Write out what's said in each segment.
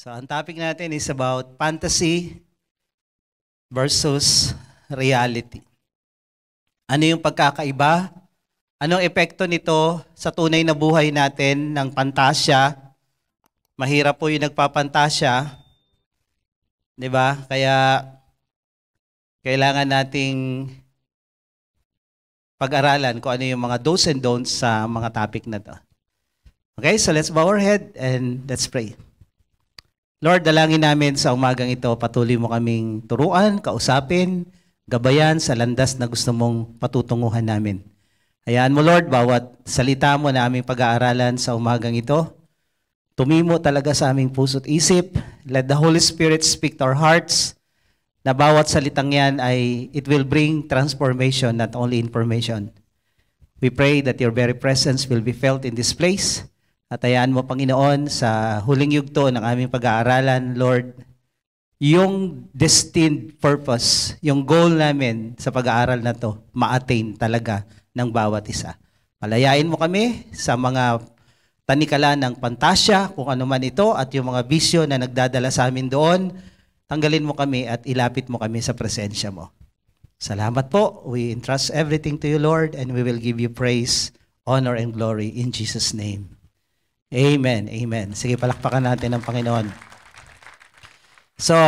So, ang topic natin is about fantasy versus reality. Ano yung pagkakaiba? Anong epekto nito sa tunay na buhay natin ng pantasya? Mahirap po yung nagpapantasya, di ba? Kaya kailangan nating pag-aralan kung ano yung mga do's and don'ts sa mga topic na to. Okay, so let's bow our head and let's pray. Lord, dalangin namin sa umagang ito, patuloy mo kaming turuan, kausapin, gabayan sa landas na gusto mong patutunguhan namin. Hayaan mo, Lord, bawat salita mo na aming pag-aaralan sa umagang ito, tumimo talaga sa aming puso't isip. Let the Holy Spirit speak to our hearts, na bawat salitang yan ay it will bring transformation, not only information. We pray that your very presence will be felt in this place. At hayaan mo, Panginoon, sa huling yugto ng aming pag-aaralan, Lord, yung destined purpose, yung goal namin sa pag-aaral na to, ma-attain talaga ng bawat isa. Palayain mo kami sa mga tanikala ng pantasya, kung ano man ito, at yung mga bisyo na nagdadala sa amin doon, tanggalin mo kami at ilapit mo kami sa presensya mo. Salamat po. We entrust everything to you, Lord, and we will give you praise, honor, and glory in Jesus' name. Amen. Amen. Sige, palakpakan natin ang Panginoon. So,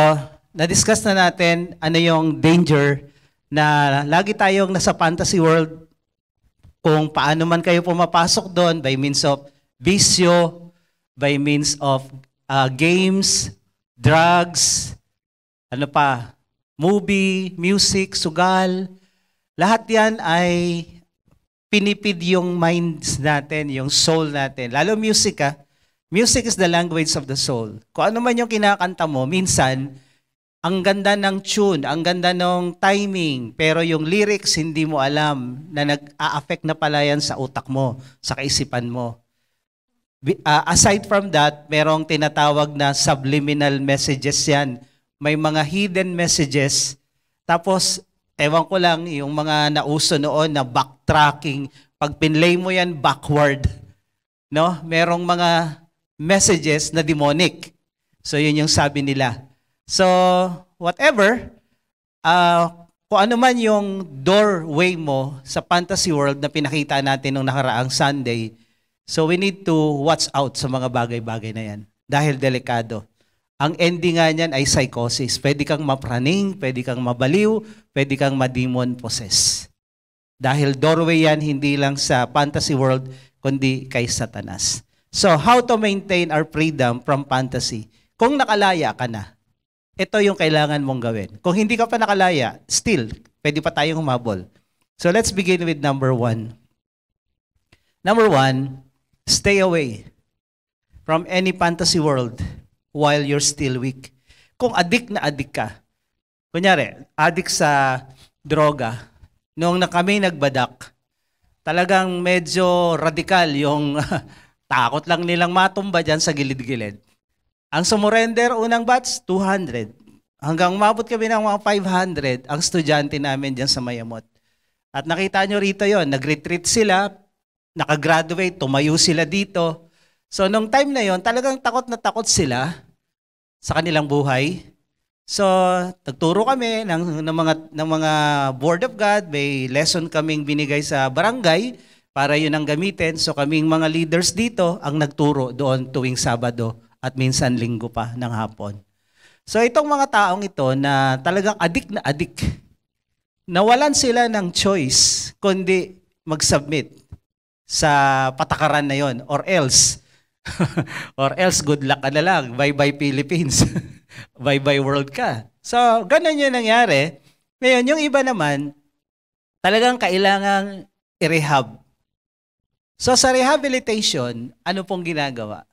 na-discuss na natin ano yung danger na lagi tayong nasa fantasy world, kung paano man kayo pumapasok doon by means of bisyo, by means of games, drugs, ano pa, movie, music, sugal, lahat yan ay pinipid yung minds natin, yung soul natin. Lalo music music is the language of the soul. Kung ano man yung kinakanta mo, minsan, ang ganda ng tune, ang ganda ng timing, pero yung lyrics hindi mo alam na nag-a-affect na pala yan sa utak mo, sa kaisipan mo. Aside from that, merong tinatawag na subliminal messages yan. May mga hidden messages. Tapos, ewan ko lang, yung mga nauso noon na backtracking, pag pinlay mo yan backward, no? Merong mga messages na demonic. So, yun yung sabi nila. So, whatever, kung ano man yung doorway mo sa fantasy world na pinakita natin nung nakaraang Sunday, so we need to watch out sa mga bagay-bagay na yan. Dahil delikado. Ang ending nga niyan ay psychosis. Pwede kang mapraning, pwede kang mabaliw, pwede kang ma-demon possess. Dahil doorway yan, hindi lang sa fantasy world, kundi kay Satanas. So, how to maintain our freedom from fantasy? Kung nakalaya ka na, ito yung kailangan mong gawin. Kung hindi ka pa nakalaya, still, pwede pa tayong humabol. So, let's begin with number 1. Number 1, stay away from any fantasy world while you're still weak. Kung addict na addict ka, kunyari, addict sa droga, noong na kami nagbadak, talagang medyo radikal yung takot lang nilang matumba dyan sa gilid-gilid. Ang sumurrender unang batch, 200. Hanggang umabot kami ng mga 500, ang estudyante namin dyan sa Mayamot. At nakita nyo rito yon, nag-retreat sila, nakagraduate, tumayo sila dito. So, nung time na yon, talagang takot na takot sila sa kanilang buhay. So, nagturo kami ng mga Word of God, may lesson kaming binigay sa barangay para yun ang gamitin. So, kaming mga leaders dito ang nagturo doon tuwing Sabado at minsan Linggo pa ng hapon. So, itong mga taong ito na talagang addict na addict, nawalan sila ng choice kundi mag-submit sa patakaran na yon, or else good luck ka na lang, bye-bye Philippines, bye-bye world ka. So, ganun yung nangyari. Ngayon, yung iba naman, talagang kailangang i-rehab. So, sa rehabilitation, ano pong ginagawa?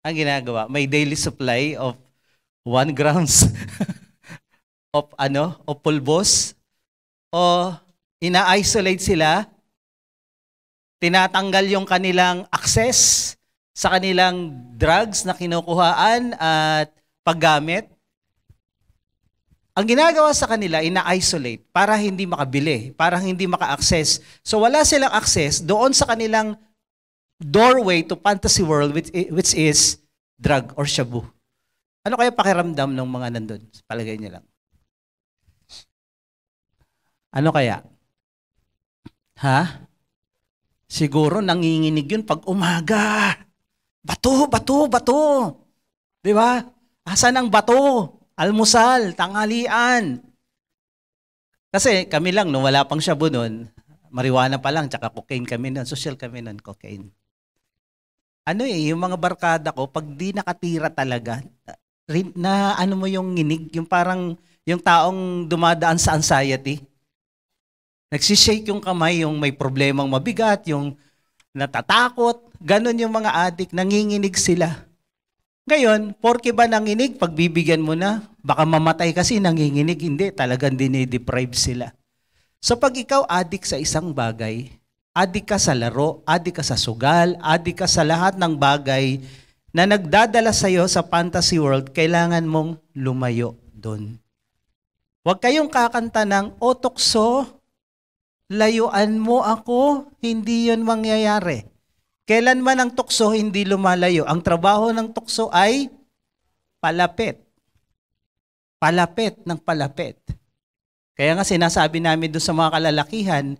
Ang ginagawa, may daily supply of 1 grams of pulbos, o ina-isolate sila, tinatanggal yung kanilang access sa kanilang drugs na kinukuhaan at paggamit. Ang ginagawa sa kanila, ina-isolate para hindi makabili, para hindi maka-access. So wala silang access doon sa kanilang doorway to fantasy world which is drug or shabu. Ano kaya pakiramdam ng mga nandun? Palagay niyo lang. Ano kaya? Ha? Siguro nanginginig yun pag umaga. Bato, bato, bato. Di ba? Asan ang bato? Almusal, tanghalian. Kasi kami lang, nung wala pang shabu nun, marijuana pa lang, tsaka cocaine kami nun. Social kami nun, cocaine. Yung mga barkada ko, pag di nakatira talaga, na ano mo yung nginig, yung parang yung taong dumadaan sa anxiety. Nagsishake yung kamay, yung may problemang mabigat, yung natatakot. Ganon yung mga adik, nanginginig sila. Ngayon, porke ba nanginig, pagbibigyan mo na, baka mamatay kasi nanginginig, hindi, talagang dinideprive sila. So pag ikaw adik sa isang bagay, adik ka sa laro, adik ka sa sugal, adik ka sa lahat ng bagay na nagdadala sa'yo sa fantasy world, kailangan mong lumayo doon. Huwag kayong kakanta ng, o tukso, layuan mo ako, hindi yun mangyayari. Kailanman ang tukso hindi lumalayo. Ang trabaho ng tukso ay palapit. Palapit ng palapit. Kaya nga sinasabi namin doon sa mga kalalakihan,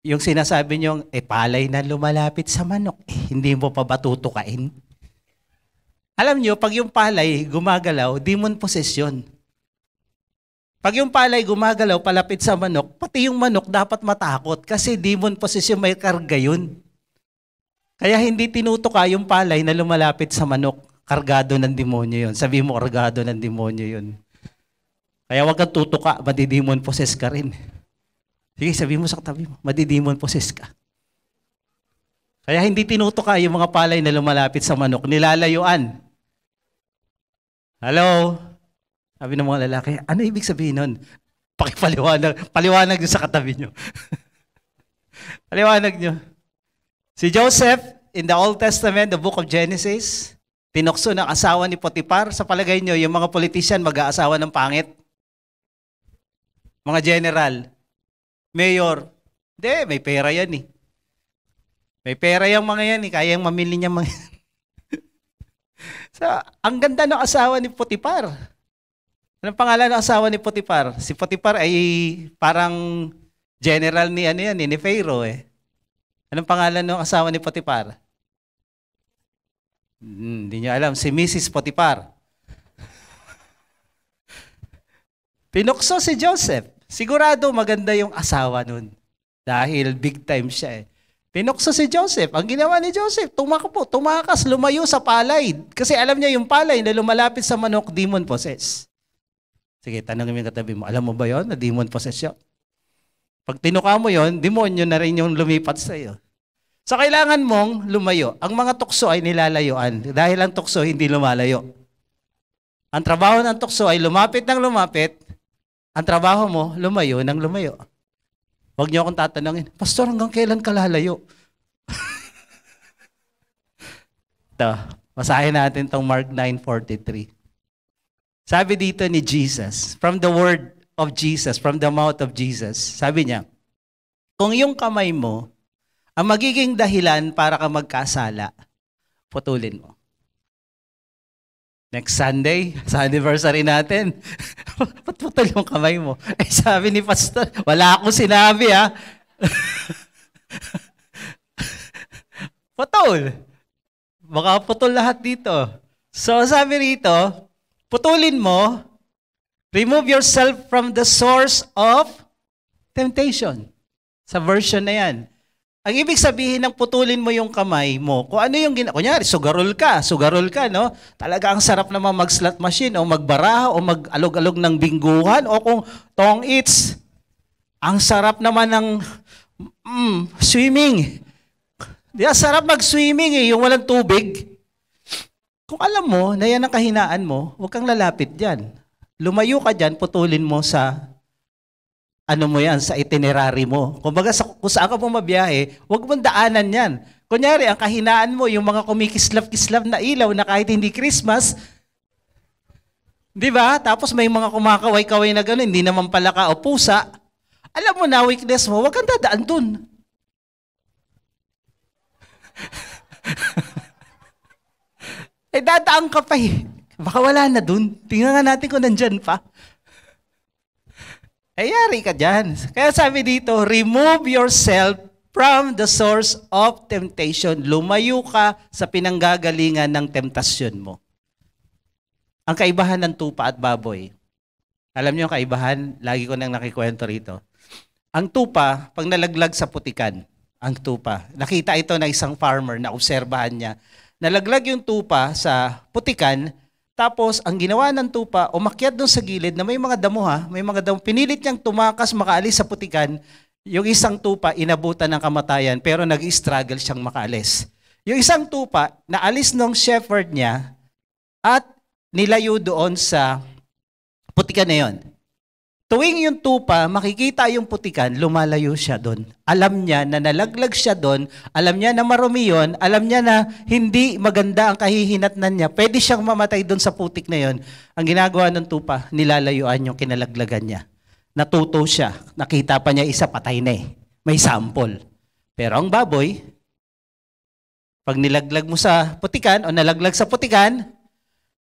yung sinasabi nyo, palay na lumalapit sa manok, hindi mo pa ba tutukain? Alam nyo, pag yung palay gumagalaw, demon possession. Pag yung palay gumagalaw, palapit sa manok, pati yung manok dapat matakot kasi demon possession, may karga yun. Kaya hindi tinutuka yung palay na lumalapit sa manok, kargado ng demonyo yun. Sabi mo, kargado ng demonyo yun. Kaya wag kang tutuka, madidemon possess ka rin. Sige, sabi mo sa katabi mo, madidemon possess ka. Kaya hindi tinutuka yung mga palay na lumalapit sa manok, nilalayuan. Hello? Sabi ng mga lalaki, ano ibig sabihin nun? Paliwanag nyo sa katabi nyo. Paliwanag nyo. Si Joseph, in the Old Testament, the book of Genesis, tinukso ng asawa ni Potiphar. Sa palagay nyo, yung mga politician mag-aasawa ng pangit? Mga general, mayor, hindi, may pera yan eh. May pera yung mga yan eh, kayang mamili niya mga yan. So, ang ganda ng asawa ni Potiphar. Anong pangalan ng asawa ni Potiphar? Si Potiphar ay parang general ni Pharaoh eh. Anong pangalan ng asawa ni Potiphar? Hindi niyo alam. Si Mrs. Potiphar. Pinukso si Joseph. Sigurado maganda yung asawa nun. Dahil big time siya eh. Pinukso si Joseph. Ang ginawa ni Joseph, tumakas, lumayo sa palay. Kasi alam niya yung palay na lumalapit sa manok, demon possess. Sige, tanongin mo yung katabi mo. Alam mo ba yon na demon possess yun? Pag tinuka mo yon, demonyo na rin yung lumipat sa iyo. So kailangan mong lumayo. Ang mga tukso ay nilalayuan dahil ang tukso hindi lumalayo. Ang trabaho ng tukso ay lumapit ng lumapit. Ang trabaho mo, lumayo ng lumayo. Huwag niyo akong tatanungin, Pastor, hanggang kailan ka lalayo? Ito, basahin natin itong Mark 9:43. Sabi dito ni Jesus, from the word of Jesus, from the mouth of Jesus, sabi niya, kung yung kamay mo ang magiging dahilan para ka magkasala, putulin mo. Next Sunday, sa anniversary natin, putol yung kamay mo. Sabi ni Pastor, wala akong sinabi ha. Putol. Baka putol lahat dito. So sabi rito, putulin mo, remove yourself from the source of temptation. Sa version na yan. Ang ibig sabihin ng putulin mo yung kamay mo, kung ano yung kunyari, sugarol ka, no? Talaga ang sarap naman mag-slot machine o magbaraha o mag-alog-alog ng bingguhan o kung tong eats, ang sarap naman ng swimming. Di ba, sarap mag-swimming yung walang tubig. Kung alam mo na yan ang kahinaan mo, huwag kang lalapit dyan. Lumayo ka dyan, putulin mo sa sa itinerary mo. Kumbaga, kung saan ka bumabiyahe, huwag mong daanan yan. Kunyari, ang kahinaan mo, yung mga kumikislap-kislap na ilaw na kahit hindi Christmas, di ba? Tapos may mga kumakaway-kaway na gano'n, hindi naman pala ka o pusa. Alam mo na, weakness mo, huwag kang dadaan dun. Dadaan ka pa eh. Baka wala na dun. Tingnan nga natin kung nandyan pa. Yari ka dyan. Kaya sabi dito, remove yourself from the source of temptation. Lumayo ka sa pinanggagalingan ng temptasyon mo. Ang kaibahan ng tupa at baboy. Alam niyo ang kaibahan? Lagi ko nang nakikwento rito. Ang tupa, pag nalaglag sa putikan, ang tupa. Nakita ito ng isang farmer na obserbahan niya. Nalaglag yung tupa sa putikan, tapos ang ginawa ng tupa, umakyat doon sa gilid na may mga damo may mga damo. Pinilit niyang tumakas, makaalis sa putikan. Yung isang tupa, inabutan ng kamatayan, pero nag-struggle siyang makaalis. Yung isang tupa, naalis ng shepherd niya at nilayo doon sa putikan na yon. Tuwing yung tupa, makikita yung putikan, lumalayo siya doon. Alam niya na nalaglag siya doon, alam niya na marumi yun, alam niya na hindi maganda ang kahihinatnan niya. Pwede siyang mamatay doon sa putik na yon. Ang ginagawa ng tupa, nilalayuan yung kinalaglagan niya. Natuto siya. Nakita pa niya isa, patay na eh. May sample. Pero ang baboy, pag nilaglag mo sa putikan o nalaglag sa putikan,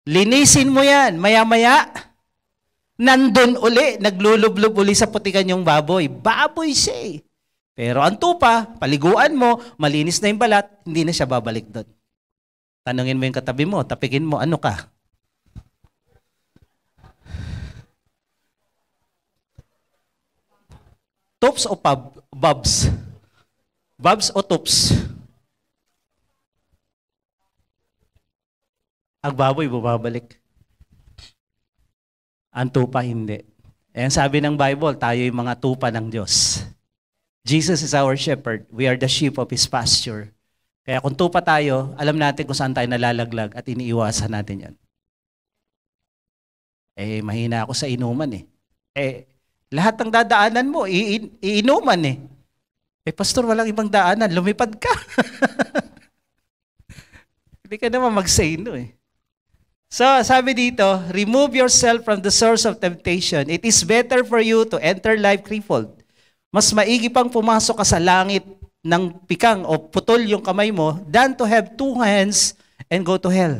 linisin mo yan. Maya-maya, nandun uli, naglulublob uli sa putikan yung baboy. Baboy siya eh. Pero ang tupa, paliguan mo, malinis na yung balat, hindi na siya babalik doon. Tanungin mo yung katabi mo, tapikin mo, ano ka? Tops o bobs? Bobs o tops? Ang baboy, bumabalik. Ang tupa, hindi. Ayan sabi ng Bible, tayo yung mga tupa ng Diyos. Jesus is our shepherd. We are the sheep of His pasture. Kaya kung tupa tayo, alam natin kung saan tayo nalalaglag at iniiwasan natin yan. Mahina ako sa inuman eh. Lahat ng dadaanan mo, iinuman eh. Pastor, walang ibang daanan. Lumipad ka. Hindi ka naman mag-say no eh. So, sabi dito, remove yourself from the source of temptation. It is better for you to enter life threefold. Mas maigi pang pumasok ka sa langit ng pikang o putol yung kamay mo than to have two hands and go to hell.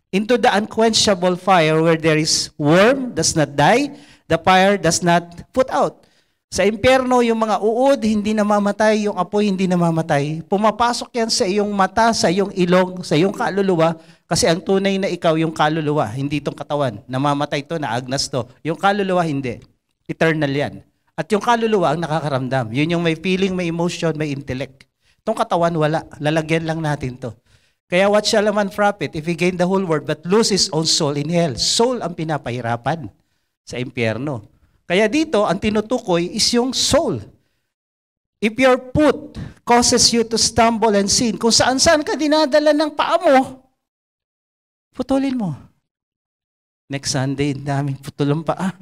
Into the unquenchable fire where there is worm does not die, the fire does not put out. Sa impyerno, yung mga uod, hindi namamatay, yung apoy, hindi namamatay. Pumapasok yan sa iyong mata, sa iyong ilong, sa iyong kaluluwa, kasi ang tunay na ikaw, yung kaluluwa, hindi itong katawan. Namamatay to, naagnas to. Yung kaluluwa, hindi. Eternal yan. At yung kaluluwa, ang nakakaramdam. Yun yung may feeling, may emotion, may intellect. Itong katawan, wala. Lalagyan lang natin to. Kaya what shall a man profit if he gain the whole world but lose his own soul in hell? Soul ang pinapahirapan sa impyerno. Kaya dito, ang tinutukoy is yung soul. If your foot causes you to stumble and sin, kung saan-saan ka dinadala ng paa mo, putulin mo. Next Sunday, daming putol ang paa.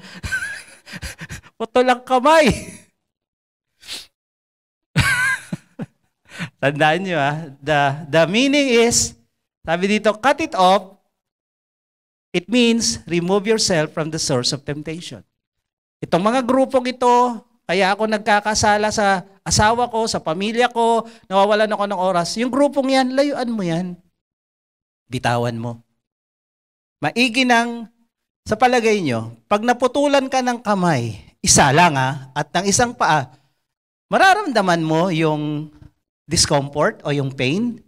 Putol ang kamay. Tandaan nyo the meaning is, sabi dito, cut it off. It means remove yourself from the source of temptation. Itong mga grupong ito, kaya ako nagkakasala sa asawa ko, sa pamilya ko, nawawalan ako ng oras. Yung grupong yan, layuan mo yan. Bitawan mo. Maigi nang, sa palagay nyo, pag naputulan ka ng kamay, isa lang at ng isang paa, mararamdaman mo yung discomfort o yung pain?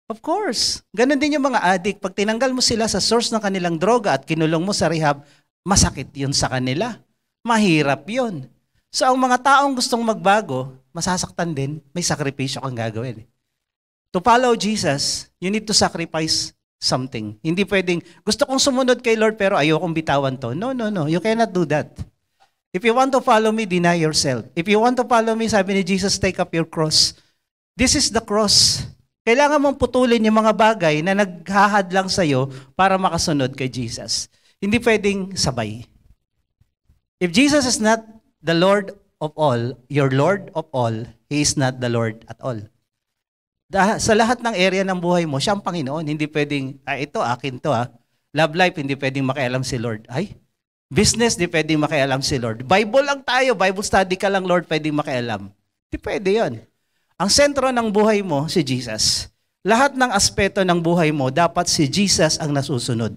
Of course. Ganon din yung mga addict. Pag tinanggal mo sila sa source ng kanilang droga at kinulong mo sa rehab, masakit yun sa kanila. Mahirap yun. So ang mga taong gustong magbago, masasaktan din, may sakripisyo kang gagawin. To follow Jesus, you need to sacrifice something. Hindi pwedeng, gusto kong sumunod kay Lord pero ayokong bitawan to. No. You cannot do that. If you want to follow me, deny yourself. If you want to follow me, sabi ni Jesus, take up your cross. This is the cross. Kailangan mong putulin yung mga bagay na naghahadlang sa'yo para makasunod kay Jesus. Hindi pwedeng sabay. If Jesus is not the Lord of all, your Lord of all, He is not the Lord at all. Sa lahat ng area ng buhay mo, siya ang Panginoon. Hindi pwedeng, ito, akin to Love life, hindi pwedeng makialam si Lord. Business, hindi pwedeng makialam si Lord. Bible lang tayo, Bible study ka lang, Lord, pwedeng makialam. Hindi pwede yun. Ang sentro ng buhay mo, si Jesus. Lahat ng aspeto ng buhay mo, dapat si Jesus ang nasusunod.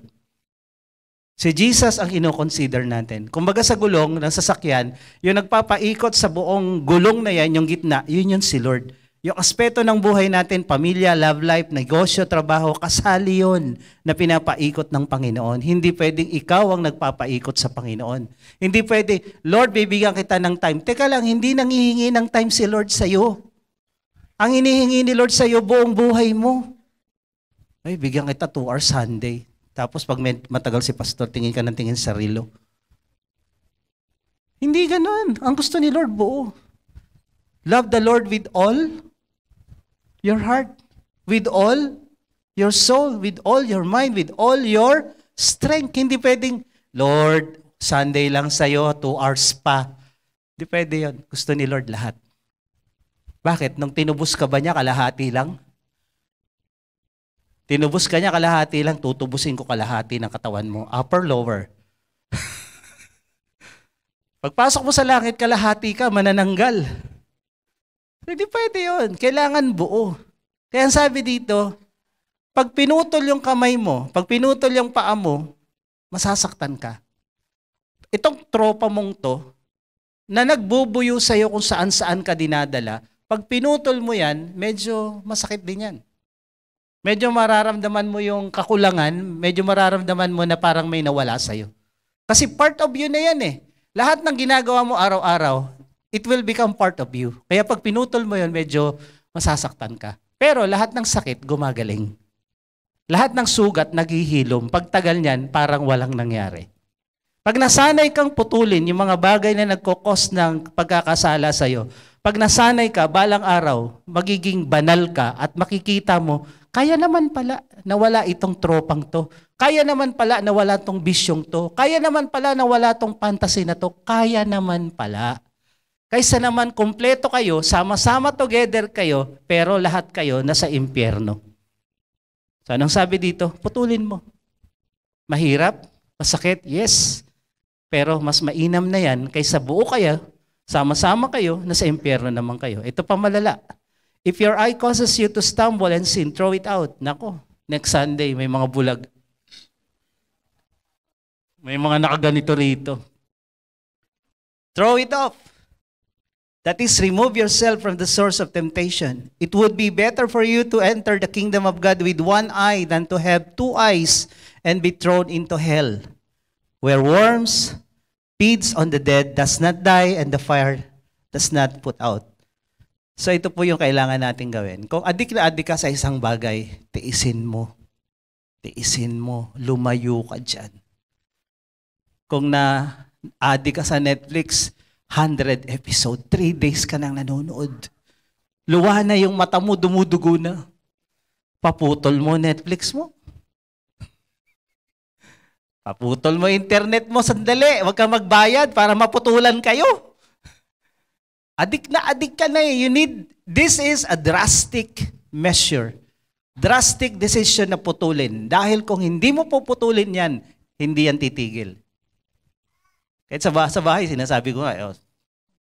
Si Jesus ang ino-consider natin. Kumbaga sa gulong ng sasakyan, yung nagpapaikot sa buong gulong na yan, yung gitna, yun si Lord. Yung aspeto ng buhay natin, pamilya, love life, negosyo, trabaho, kasali yun na pinapaikot ng Panginoon. Hindi pwedeng ikaw ang nagpapaikot sa Panginoon. Hindi pwede, Lord, bibigyan kita ng time. Teka lang, hindi nangihingi ng time si Lord sa'yo. Ang hinihingi ni Lord sa'yo, buong buhay mo. Ay, bigyan kita 2 hours Sunday. Tapos pag matagal si pastor, tingin ka ng tingin sa relo. Hindi ganun. Ang gusto ni Lord, buo. Love the Lord with all your heart, with all your soul, with all your mind, with all your strength. Hindi pwedeng, Lord, Sunday lang sa'yo, 2 hours pa. Hindi pwede yun. Gusto ni Lord lahat. Bakit? Nung tinubos ka ba niya, kalahati lang? Tinubos ka niya, kalahati lang, tutubusin ko kalahati ng katawan mo. Upper, lower. Pagpasok mo sa langit, kalahati ka, manananggal. Hindi pwede yun. Kailangan buo. Kaya sabi dito, pag pinutol yung kamay mo, pag pinutol yung paa mo, masasaktan ka. Itong tropa mong to, na nagbubuyo sa'yo kung saan-saan ka dinadala, pag pinutol mo yan, medyo masakit din yan. Medyo mararamdaman mo yung kakulangan, medyo mararamdaman mo na parang may nawala sa'yo. Kasi part of you na yan eh. Lahat ng ginagawa mo araw-araw, it will become part of you. Kaya pag pinutol mo yun, medyo masasaktan ka. Pero lahat ng sakit, gumagaling. Lahat ng sugat, naghihilom. Pag tagal niyan, parang walang nangyari. Pag nasanay kang putulin yung mga bagay na nagkokos ng pagkakasala sa'yo, pag nasanay ka, balang araw, magiging banal ka at makikita mo, kaya naman pala nawala itong tropang to. Kaya naman pala nawala tong bisyong to. Kaya naman pala nawala tong fantasy na to. Kaya naman pala. Kaysa naman kumpleto kayo, sama-sama together kayo, pero lahat kayo nasa impyerno. So anong sabi dito? Putulin mo. Mahirap? Masakit? Yes. Pero mas mainam na yan kaysa buo kayo, sama-sama kayo, nasa impyerno naman kayo. Ito pa malala. If your eye causes you to stumble and sin, throw it out. Nako, next Sunday may mga bulag. May mga nakaganito rito. Throw it off. That is, remove yourself from the source of temptation. It would be better for you to enter the kingdom of God with 1 eye than to have 2 eyes and be thrown into hell, where worms feeds on the dead, does not die, and the fire does not put out. So ito po yung kailangan natin gawin. Kung adik na adik ka sa isang bagay, tiisin mo. Tiisin mo. Lumayo ka dyan. Kung na-adik ka sa Netflix, 100 episode, 3 days ka nang nanonood. Luwa na yung mata mo, dumudugo na. Paputol mo Netflix mo. Paputol mo internet mo, sandali. Huwag ka magbayad para maputulan kayo. Adik na adik ka na eh. This is a drastic measure. Drastic decision na putulin. Dahil kung hindi mo puputulin yan, hindi yan titigil. Kahit sa bahay, sinasabi ko nga,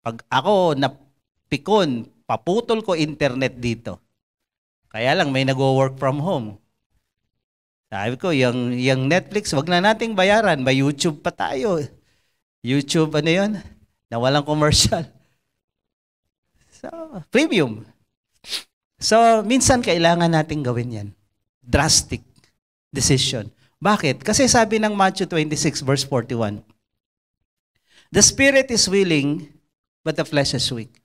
pag ako napikon, paputol ko internet dito. Kaya lang may nag-work from home. Sabi ko, yung Netflix, wag na nating bayaran. May YouTube pa tayo. YouTube, ano yun? Na walang commercial. So, premium. So, minsan kailangan nating gawin yan. Drastic decision. Bakit? Kasi sabi ng Matthew 26 verse 41, the spirit is willing, but the flesh is weak.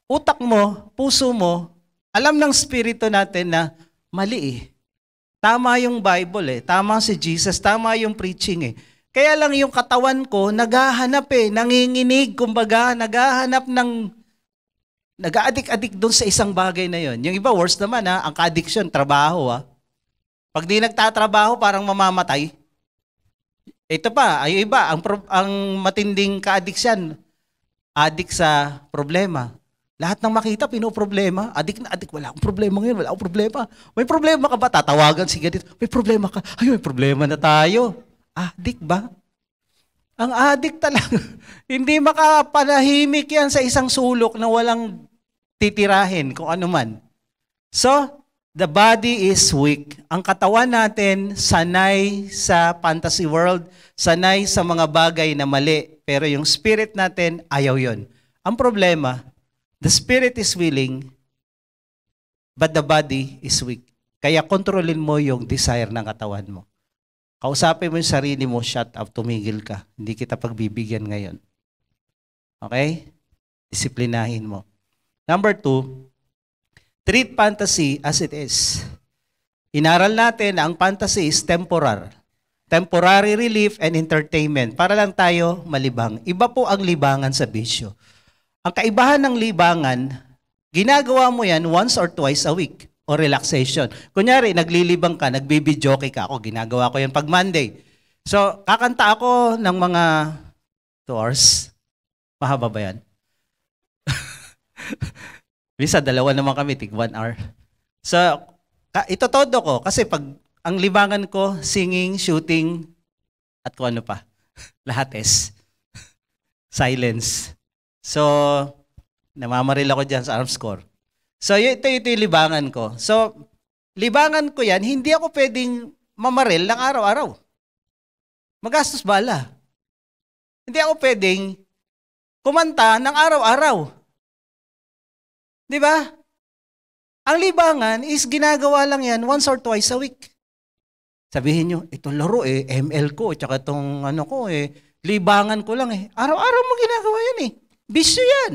Utak mo, puso mo, alam ng spirito natin na mali eh. Tama yung Bible eh. Tama si Jesus. Tama yung preaching eh. Kaya lang yung katawan ko, naghahanap eh. Nanginginig, kumbaga, nag-addict doon sa isang bagay na yon. Yung iba, worse naman ha. Ang ka-addiction, trabaho ha. Pag di nagtatrabaho, parang mamamatay. Ito pa, ay iba, ang matinding ka-addiction, addict sa problema. Lahat ng makita, pinoproblema. Adik na adik, wala akong problema ngayon, wala akong problema. May problema ka ba? Tatawagan si ganito. May problema ka? Ay, may problema na tayo. Adik ba? Ang adik talaga. Hindi makapanahimik yan sa isang sulok na walang titirahin kung ano man. So, the body is weak. Ang katawan natin sanay sa fantasy world, sanay sa mga bagay na mali. Pero yung spirit natin, ayaw yon. Ang problema, the spirit is willing, but the body is weak. Kaya kontrolin mo yung desire ng katawan mo. Kausapin mo yung sarili mo, shut up, tumigil ka. Hindi kita pagbibigyan ngayon. Okay? Disiplinahin mo. Number 2, treat fantasy as it is. Inaral natin na ang fantasy is temporary. Temporary relief and entertainment. Para lang tayo malibang. Iba po ang libangan sa bisyo. Ang kaibahan ng libangan, ginagawa mo yan once or twice a week. O relaxation. Kunyari, naglilibang ka, nagbibidyoke ka. Ako, ginagawa ko yan pag Monday. So, kakanta ako ng mga 2 hours. Mahaba ba yan? Bisa, 2 naman kami, tig 1 hour. So, ito todo ko. Kasi pag ang libangan ko, singing, shooting, at kung ano pa. Lahates. Silence. So, namamaril ako dyan sa arms corps. So, ito yung libangan ko. So, libangan ko yan, hindi ako pwedeng mamaril ng araw-araw. Magastos bala. Hindi ako pwedeng kumanta ng araw-araw. Di ba? Ang libangan is ginagawa lang yan once or twice a week. Sabihin nyo, itong laro ML ko, tsaka itong ano ko libangan ko lang Araw-araw mo ginagawa yan Bisyo yan.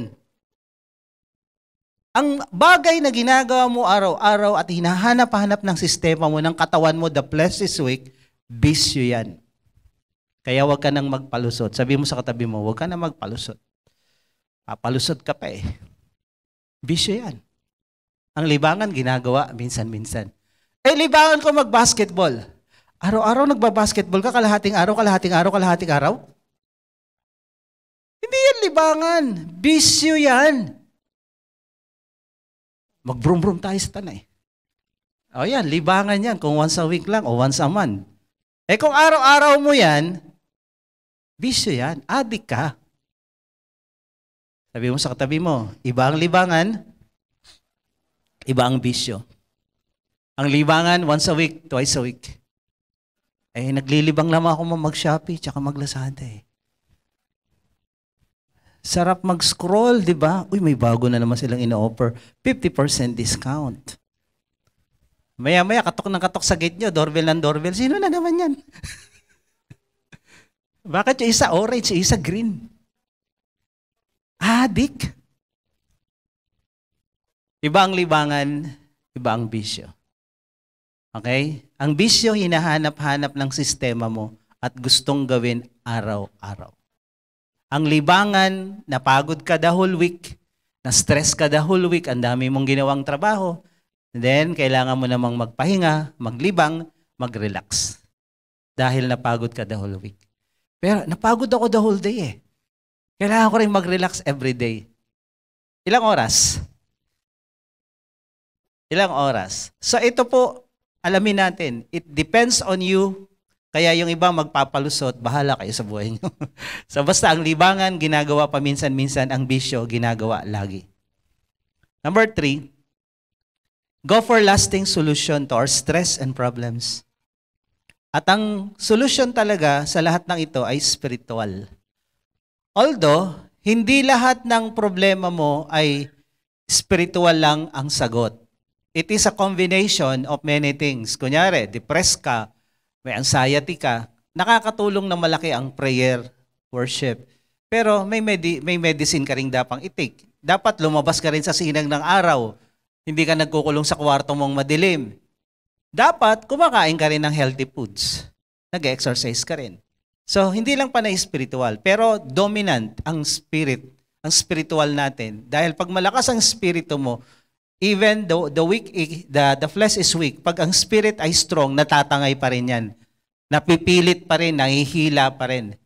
Ang bagay na ginagawa mo araw-araw at hinahanap-hanap ng sistema mo, ng katawan mo, the flesh is weak, bisyo yan. Kaya huwag ka nang magpalusot. Sabi mo sa katabi mo, huwag ka nang magpalusot. Papalusot ka pa Bisyo yan. Ang libangan, ginagawa minsan-minsan. Libangan ko mag-basketball. Araw-araw nagba-basketball ka, kalahating araw. Hindi yan libangan. Bisyo yan. Mag-brum-brum tayo sa tanay. O yan, libangan yan. Kung once a week lang o once a month. Kung araw-araw mo yan, bisyo yan. Adik ka. Sabi mo sa katabi mo, iba ang libangan, iba ang bisyo. Ang libangan, once a week, twice a week. Naglilibang naman ako mag-Shopee tsaka mag-Lazada Sarap mag-scroll, di ba? Uy, may bago na naman silang ino-offer. 50% discount. Maya-maya, katok ng katok sa gate nyo, doorbell ng doorbell. Sino na naman yan? Bakit yung isa orange, yung isa green? Adik. Iba ang libangan, iba ang bisyo. Okay? Ang bisyo, hinahanap-hanap ng sistema mo at gustong gawin araw-araw. Ang libangan, napagod ka the whole week, na-stress ka the whole week, ang dami mong ginawang trabaho, then kailangan mo namang magpahinga, maglibang, mag-relax. Dahil napagod ka the whole week. Pero napagod ako the whole day Kailangan ko rin mag-relax every day. Ilang oras? Ilang oras? So ito po, alamin natin, it depends on you. Kaya yung iba magpapalusot, bahala kayo sa buhay nyo. So basta ang libangan, ginagawa paminsan-minsan, ang bisyo, ginagawa lagi. Number 3, go for lasting solution to our stress and problems. At ang solution talaga sa lahat ng ito ay spiritual. Although, hindi lahat ng problema mo ay spiritual lang ang sagot. It is a combination of many things. Kunyari, depressed ka, may anxiety ka, nakakatulong na malaki ang prayer, worship. Pero may medicine ka rin dapat i-take. Dapat lumabas ka rin sa sinag ng araw. Hindi ka nagkukulong sa kwarto mong madilim. Dapat kumakain ka rin ng healthy foods. Nag-exercise ka rin. So, hindi lang panay spiritual, pero dominant ang spirit, ang spiritual natin. Dahil pag malakas ang spirito mo, even though the flesh is weak, pag ang spirit ay strong, natatangay pa rin yan. Napipilit pa rin, nahihila pa rin.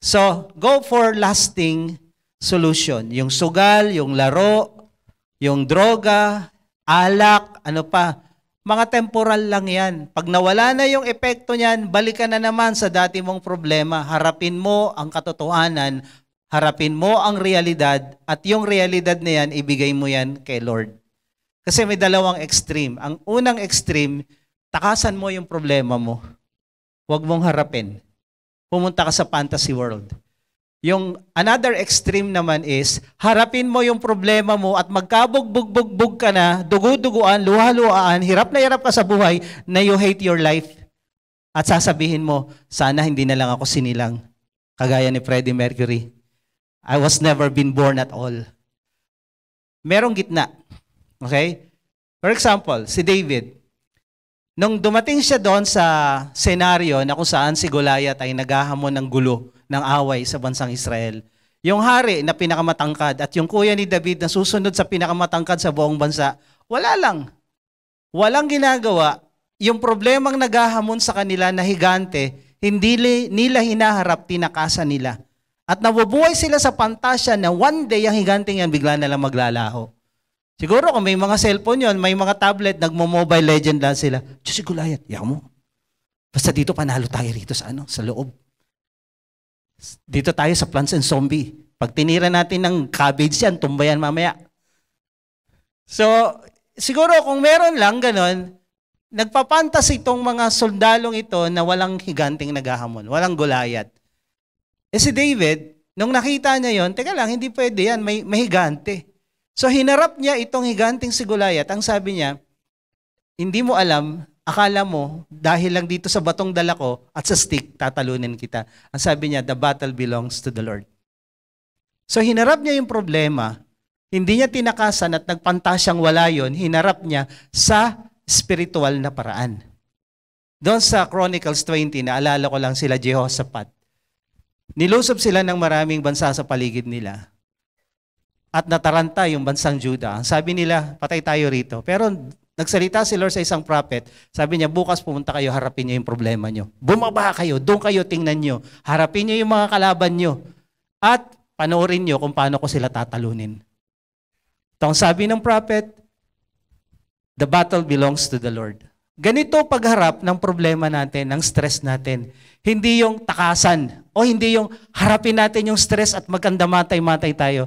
So, go for lasting solution. Yung sugal, yung laro, yung droga, alak, ano pa, mga temporal lang yan. Pag nawala na yung epekto niyan, balik ka na naman sa dati mong problema. Harapin mo ang katotohanan, Harapin mo ang realidad at yung realidad na yan, ibigay mo yan kay Lord. Kasi may dalawang extreme. Ang unang extreme, takasan mo yung problema mo. Huwag mong harapin. Pumunta ka sa fantasy world. Yung another extreme naman is, harapin mo yung problema mo at magkabugbog-bugbog ka na, dugu-duguan, luha-luhaan, hirap na hirap ka sa buhay na you hate your life. At sasabihin mo, sana hindi na lang ako sinilang. Kagaya ni Freddie Mercury. I was never been born at all. Merong gitna. Okay? For example, si David. Nung dumating siya doon sa senaryo na kung saan si Goliath ay naghahamon ng gulo, ng away sa bansang Israel. Yung hari na pinakamatangkad at yung kuya ni David na susunod sa pinakamatangkad sa buong bansa, wala lang. Walang ginagawa. Yung problemang naghahamon sa kanila na higante, hindi nila hinaharap, tinakasan nila. At nabubuhay sila sa pantasya na one day ang higanteng yan bigla na lang maglalaho. Siguro kung may mga cellphone yon, may mga tablet, nagmo-mobile legend lang sila. Diyos si Goliath, yak mo. Basta dito panalo tayo rito sa loob. Dito tayo sa Plants and Zombie. Pag tinira natin ng cabbage yan, tumbayan mamaya. So, siguro kung meron lang ganon, nagpapantas itong mga soldalong ito na walang higanteng naghahamon, walang Goliath. Si David, nung nakita niya yon, teka lang, hindi pwede yan, may higante. So hinarap niya itong higanteng si Goliath. Ang sabi niya, hindi mo alam, akala mo, dahil lang dito sa batong dala ko at sa stick, tatalunin kita. Ang sabi niya, the battle belongs to the Lord. So hinarap niya yung problema, hindi niya tinakasan at nagpantasyang wala yun, hinarap niya sa spiritual na paraan. Doon sa Chronicles 20, naalala ko lang sila Jehoshaphat. Nilusob sila ng maraming bansa sa paligid nila. At nataranta yung bansang Juda. Sabi nila, patay tayo rito. Pero nagsalita si Lord sa isang prophet. Sabi niya, bukas pumunta kayo, harapin niyo yung problema niyo. Bumaba kayo, doon kayo tingnan niyo. Harapin niyo yung mga kalaban niyo. At panoorin niyo kung paano ko sila tatalunin. Ito ang sabi ng prophet, the battle belongs to the Lord. Ganito pagharap ng problema natin, ng stress natin. Hindi yung takasan o hindi yung harapin natin yung stress at maganda matay-matay tayo.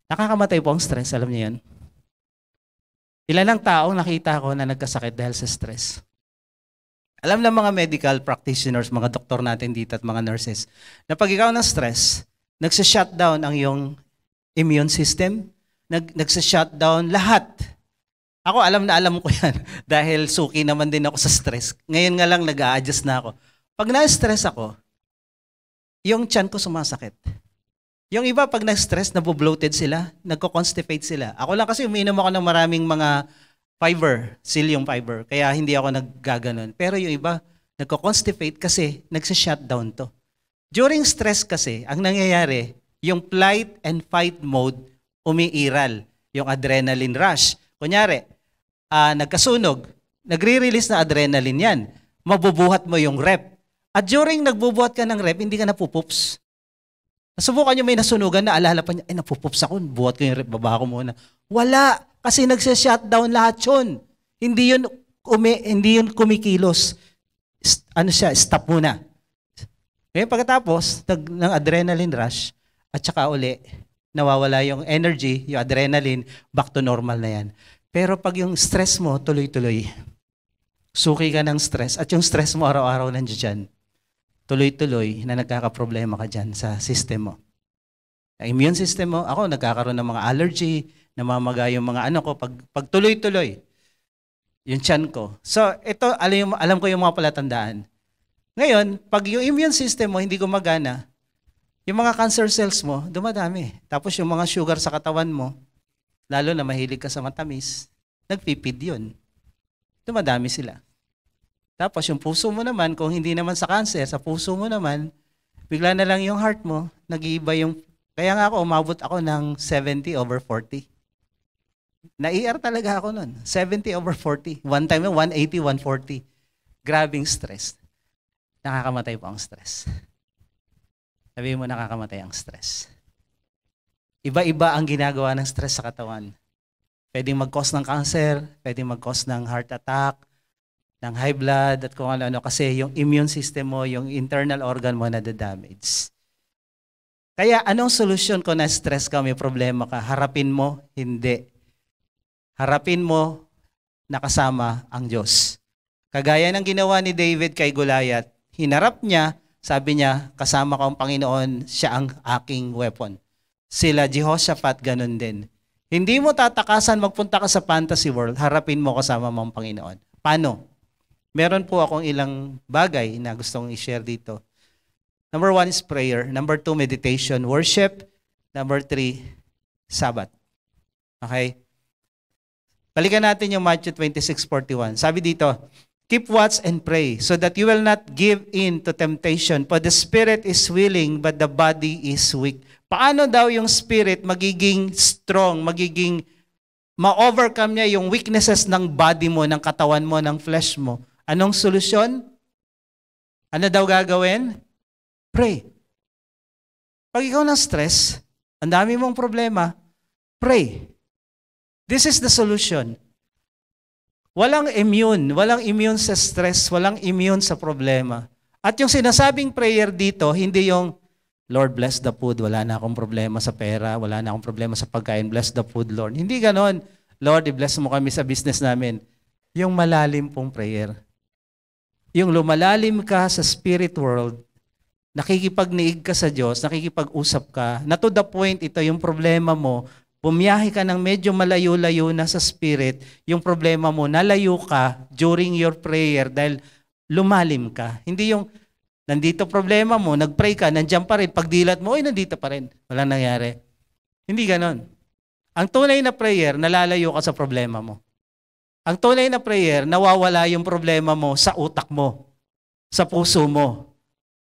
Nakakamatay po ang stress, alam niyo yan? Ilan ang taong nakita ko na nagkasakit dahil sa stress? Alam ng mga medical practitioners, mga doktor natin dito at mga nurses, na pag ikaw na stress, nagsa-shutdown ang iyong immune system, nagsa-shutdown lahat. Ako, alam ko yan dahil suki naman din ako sa stress. Ngayon nga lang nag-a-adjust na ako. Pag na-stress ako, yung tiyan ko sumasakit. Yung iba, pag na-stress, nabobloated sila, nagko-constipate sila. Ako lang kasi umiinom ako ng maraming mga fiber, psyllium fiber, kaya hindi ako naggaganon. Pero yung iba, nagko-constipate kasi nagsa-shutdown to. During stress kasi, ang nangyayari, yung flight and fight mode umiiral, yung adrenaline rush. Kunyari, nagkasunog, nagre-release na adrenaline yan. Mabubuhat mo yung rep. At during nagbubuhat ka ng rep, hindi ka napupups. Nasubukan nyo may nasunugan na alala pa niya, napupups ako, buhat ko yung rep, baba ko muna. Wala, kasi nagsa-shutdown lahat yun. Hindi yun kumikilos. Stop muna. Ngayon pagkatapos ng adrenaline rush, at saka uli, nawawala yung energy, yung adrenaline, back to normal na yan. Pero pag yung stress mo, tuloy-tuloy, suki ka ng stress, at yung stress mo araw-araw nandiyan dyan, tuloy-tuloy na nagkakaproblema ka dyan sa system mo. Ang immune system mo, ako nagkakaroon ng mga allergy, namamaga yung mga ko, pag tuloy-tuloy, yung tiyan ko. So ito, alam ko yung mga palatandaan. Ngayon, pag yung immune system mo hindi gumagana, yung mga cancer cells mo, dumadami. Tapos yung mga sugar sa katawan mo, lalo na mahilig ka sa matamis, nagpipid yun. Dumadami sila. Tapos yung puso mo naman, kung hindi naman sa cancer, sa puso mo naman, bigla na lang yung heart mo, nag-iiba yung, kaya nga ako, umabot ako ng 70/40. Na-ER talaga ako nun. 70/40. One time, 180, 140. Grabing stress. Nakakamatay po ang stress. Sabihin mo, nakakamatay ang stress. Iba-iba ang ginagawa ng stress sa katawan. Pwedeng mag-cause ng cancer, pwedeng mag-cause ng heart attack, ng high blood, at kung ano-ano. Kasi yung immune system mo, yung internal organ mo na damage. Kaya anong solusyon kung na-stress ka, may problema ka? Harapin mo? Hindi. Harapin mo nakasama ang Diyos. Kagaya ng ginawa ni David kay Goliath, hinarap niya, sabi niya, kasama ko ang Panginoon, siya ang aking weapon. Sila Jehoshaphat, ganun din. Hindi mo tatakasan magpunta ka sa fantasy world, harapin mo kasama mo ang Panginoon. Paano? Meron po akong ilang bagay na gustong i-share dito. Number 1 is prayer. Number 2, meditation, worship. Number 3, Sabbath. Okay? Balikan natin yung Matthew 26:41. Sabi dito, keep watch and pray so that you will not give in to temptation. For the spirit is willing but the body is weak. Paano daw yung spirit magiging strong, magiging ma-overcome niya yung weaknesses ng body mo, ng katawan mo, ng flesh mo? Anong solusyon? Ano daw gagawin? Pray. Pag ikaw na stress, ang dami mong problema, pray. This is the solution. Walang immune sa stress, walang immune sa problema. At yung sinasabing prayer dito, hindi yung, Lord, bless the food, wala na akong problema sa pera, wala na akong problema sa pagkain, bless the food, Lord. Hindi ganon. Lord, i-bless mo kami sa business namin. Yung malalim pong prayer. Yung lumalalim ka sa spirit world, nakikipagniig ka sa Diyos, nakikipag-usap ka, na to the point, ito yung problema mo, bumiyahe ka ng medyo malayo-layo na sa spirit, yung problema mo, nalayo ka during your prayer dahil lumalim ka. Hindi yung, nandito problema mo, nag-pray ka, nandiyan pa rin, pagdilat mo, nandito pa rin. Walang nangyari. Hindi ganon. Ang tunay na prayer, nalalayo ka sa problema mo. Ang tunay na prayer, nawawala yung problema mo sa utak mo, sa puso mo.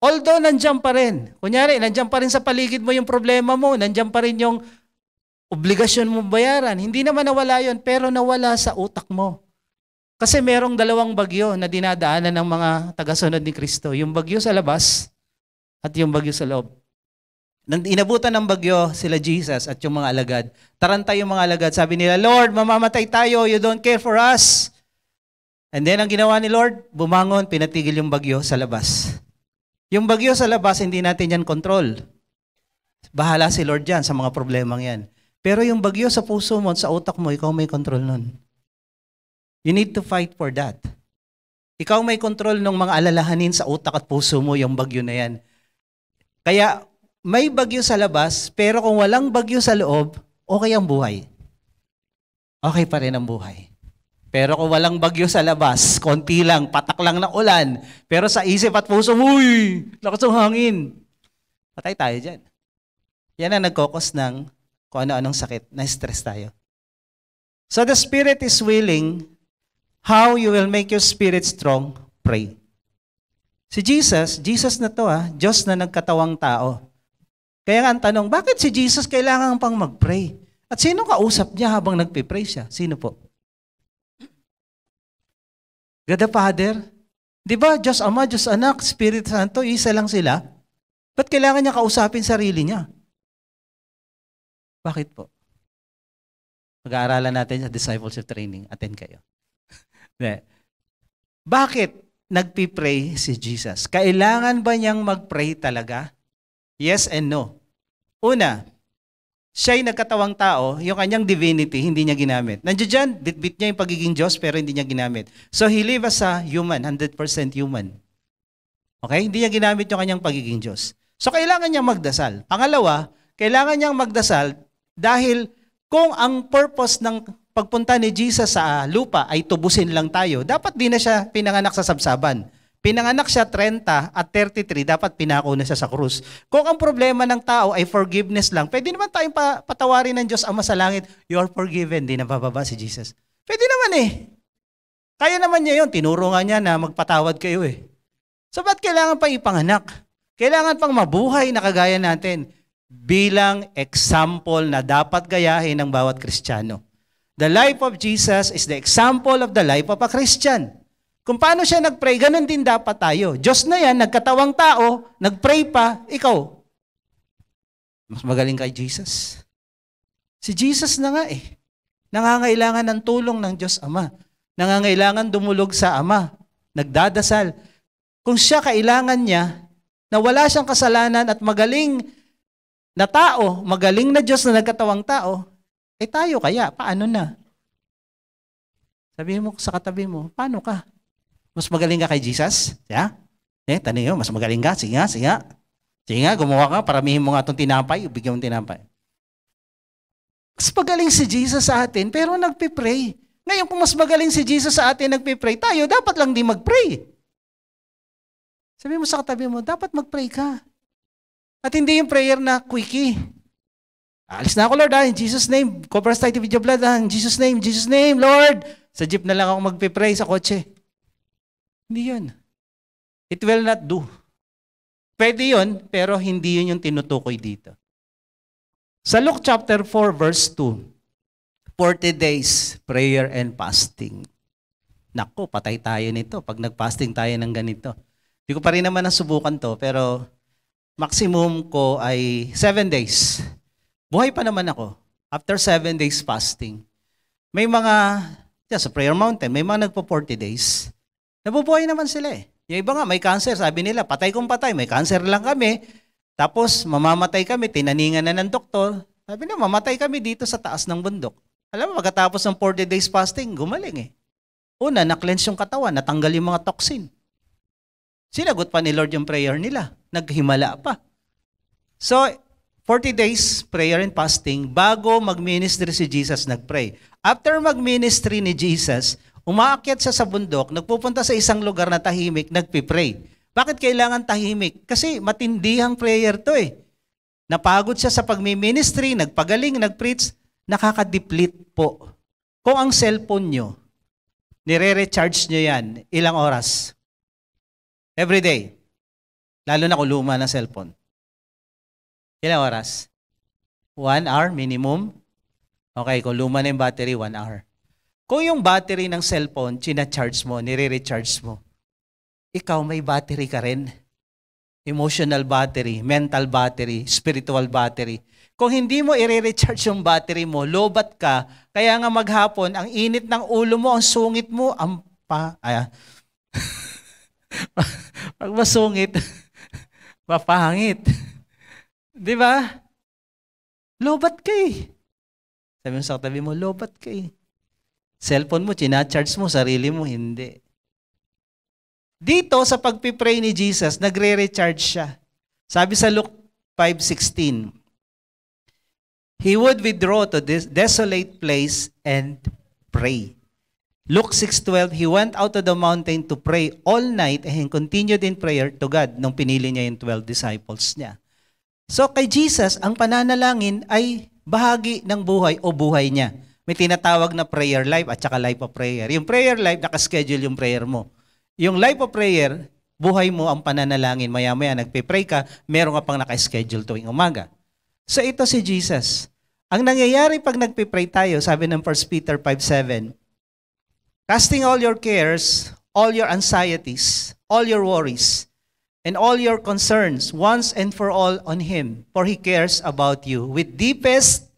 Although nandiyan pa rin. Kunyari, nandiyan pa rin sa paligid mo yung problema mo, nandiyan pa rin yung obligasyon mo bayaran. Hindi naman nawala yun, pero nawala sa utak mo. Kasi merong dalawang bagyo na dinadaanan ng mga tagasunod ni Kristo. Yung bagyo sa labas at yung bagyo sa loob. Nang inabutan ng bagyo sila Jesus at yung mga alagad. Taranta yung mga alagad. Sabi nila, Lord, mamamatay tayo. You don't care for us. And then ang ginawa ni Lord, bumangon, pinatigil yung bagyo sa labas. Yung bagyo sa labas, hindi natin yan control. Bahala si Lord yan sa mga problemang yan. Pero yung bagyo sa puso mo, sa utak mo, ikaw may control nun. You need to fight for that. Ikaw may control ng mga alalahanin sa utak at puso mo, yung bagyo na yan. Kaya may bagyo sa labas, pero kung walang bagyo sa loob, okay ang buhay. Okay pa rin ang buhay. Pero kung walang bagyo sa labas, konti lang, patak lang ng ulan, pero sa isip at puso mo, uy, lakas ng hangin. Patay tayo dyan. Yan ang nagkokos ng kung ano-anong sakit, na-stress tayo. So the spirit is willing. How you will make your spirit strong? Pray. Si Jesus na to Diyos na nagkatawang tao. Kaya nga ang tanong, bakit si Jesus kailangan pang mag-pray? At sino kausap niya habang nagpipray siya? Sino po? God the Father? Di ba, Diyos Ama, Diyos Anak, Spirit Santo, isa lang sila? Ba't kailangan niya kausapin sarili niya? Bakit po? Mag-aaralan natin sa discipleship training. Attend kayo. Bakit nagpipray si Jesus? Kailangan ba niyang mag-pray talaga? Yes and no. Una, siya'y nagkatawang tao, yung kanyang divinity, hindi niya ginamit. Nandiyan dyan, bitbit niya yung pagiging Diyos, pero hindi niya ginamit. So he lived as a human, 100% human. Okay? Hindi niya ginamit yung kanyang pagiging Diyos. So kailangan niyang magdasal. Pangalawa, kailangan niyang magdasal dahil kung ang purpose ng pagpunta ni Jesus sa lupa ay tubusin lang tayo, dapat di na siya pinanganak sa sabsaban. Pinanganak siya 30 at 33, dapat pinako na siya sa krus. Kung ang problema ng tao ay forgiveness lang, pwede naman tayong patawarin ng Diyos Ama sa langit, you are forgiven, di na bababa si Jesus. Pwede naman Kaya naman niya yun, tinuro nga niya na magpatawad kayo So ba't kailangan pang ipanganak? Kailangan pang mabuhay na kagaya natin bilang example na dapat gayahin ng bawat Kristiyano. The life of Jesus is the example of the life of a Christian. Kung paano siya nag-pray, ganun din dapat tayo. Diyos na yan, nagkatawang tao, nag-pray pa, ikaw. Mas magaling kay Jesus. Si Jesus na nga nangangailangan ng tulong ng Diyos Ama. Nangangailangan dumulog sa Ama. Nagdadasal. Kung siya kailangan niya, na wala siyang kasalanan at magaling na tao, magaling na Diyos na nagkatawang tao, tayo kaya, paano na? Sabihin mo sa katabi mo, paano ka? Mas magaling ka kay Jesus? Yeah? Tanong mo, mas magaling ka? Sige nga, sige nga. Sige nga, gumawa ka, paramihin mo nga itong tinapay, bigyan mo tinapay. Mas magaling si Jesus sa atin, pero nagpipray. Ngayon, kung mas magaling si Jesus sa atin nagpipray, tayo dapat lang di magpray. Sabi mo sa katabi mo, dapat magpray ka. At hindi yung prayer na quickie. Alis na ako, Lord, in Jesus' name. Cover us tayo with your blood, in Jesus' name, Lord. Sa jeep na lang ako magpipray sa kotse. Hindi yun. It will not do. Pwede yun, pero hindi yun yung tinutukoy dito. Sa Luke chapter 4, verse 2, 40 days prayer and fasting. Naku, patay tayo nito pag nag-fasting tayo ng ganito. Hindi ko pa rin naman nasubukan to, pero maximum ko ay 7 days. Buhay pa naman ako. After 7 days fasting, may mga, sa prayer mountain, may mga nagpo 40 days. Nabubuhay naman sila eh. Yung iba nga, may cancer. Sabi nila, patay kung patay. May cancer lang kami. Tapos, mamamatay kami. Tinaningan na ng doktor. Sabi nila, mamatay kami dito sa taas ng bundok. Alam mo, pagkatapos ng 40 days fasting, gumaling eh. Una, na-cleanse yung katawan. Natanggal yung mga toxin. Sinagot pa ni Lord yung prayer nila. Naghimala pa. So, 40 days prayer and fasting, bago mag-ministry si Jesus, nag-pray. After mag-ministry ni Jesus, umaakyat siya sa bundok, nagpupunta sa isang lugar na tahimik, nagpipray. Bakit kailangan tahimik? Kasi matindihang prayer to eh. Napagod siya sa pag-ministry, nagpagaling, nag-preach, nakaka-deplete po. Kung ang cellphone nyo, nire-recharge nyo yan, ilang oras? Every day. Lalo na kung luma na cellphone. Ilang oras? 1 hour minimum? Okay, kung luma na yung battery, 1 hour. Kung yung battery ng cellphone, china-charge mo, nire-recharge mo, ikaw may battery ka rin. Emotional battery, mental battery, spiritual battery. Kung hindi mo i-recharge yung battery mo, lobat ka, kaya nga maghapon, ang init ng ulo mo, ang sungit mo, pag masungit, mapangit. Di ba? Lobat ka eh. Sabi mo sa katabi mo, lobat ka eh. Cellphone mo, china-charge mo, sarili mo, hindi. Dito, sa pagpipray ni Jesus, nagre-recharge siya. Sabi sa Luke 5:16, He would withdraw to this desolate place and pray. Luke 6:12, He went out to the mountain to pray all night and continued in prayer to God nung pinili niya yung 12 disciples niya. So kay Jesus, ang pananalangin ay bahagi ng buhay o buhay niya. May tinatawag na prayer life at saka life of prayer. Yung prayer life, nakaschedule yung prayer mo. Yung life of prayer, buhay mo ang pananalangin. Maya-maya, nagpe-pray ka, meron ka pang nakaschedule tuwing umaga. So ito si Jesus. Ang nangyayari pag nagpe-pray tayo, sabi ng 1 Peter 5:7, casting all your cares, all your anxieties, all your worries, and all your concerns once and for all on Him, for He cares about you with deepest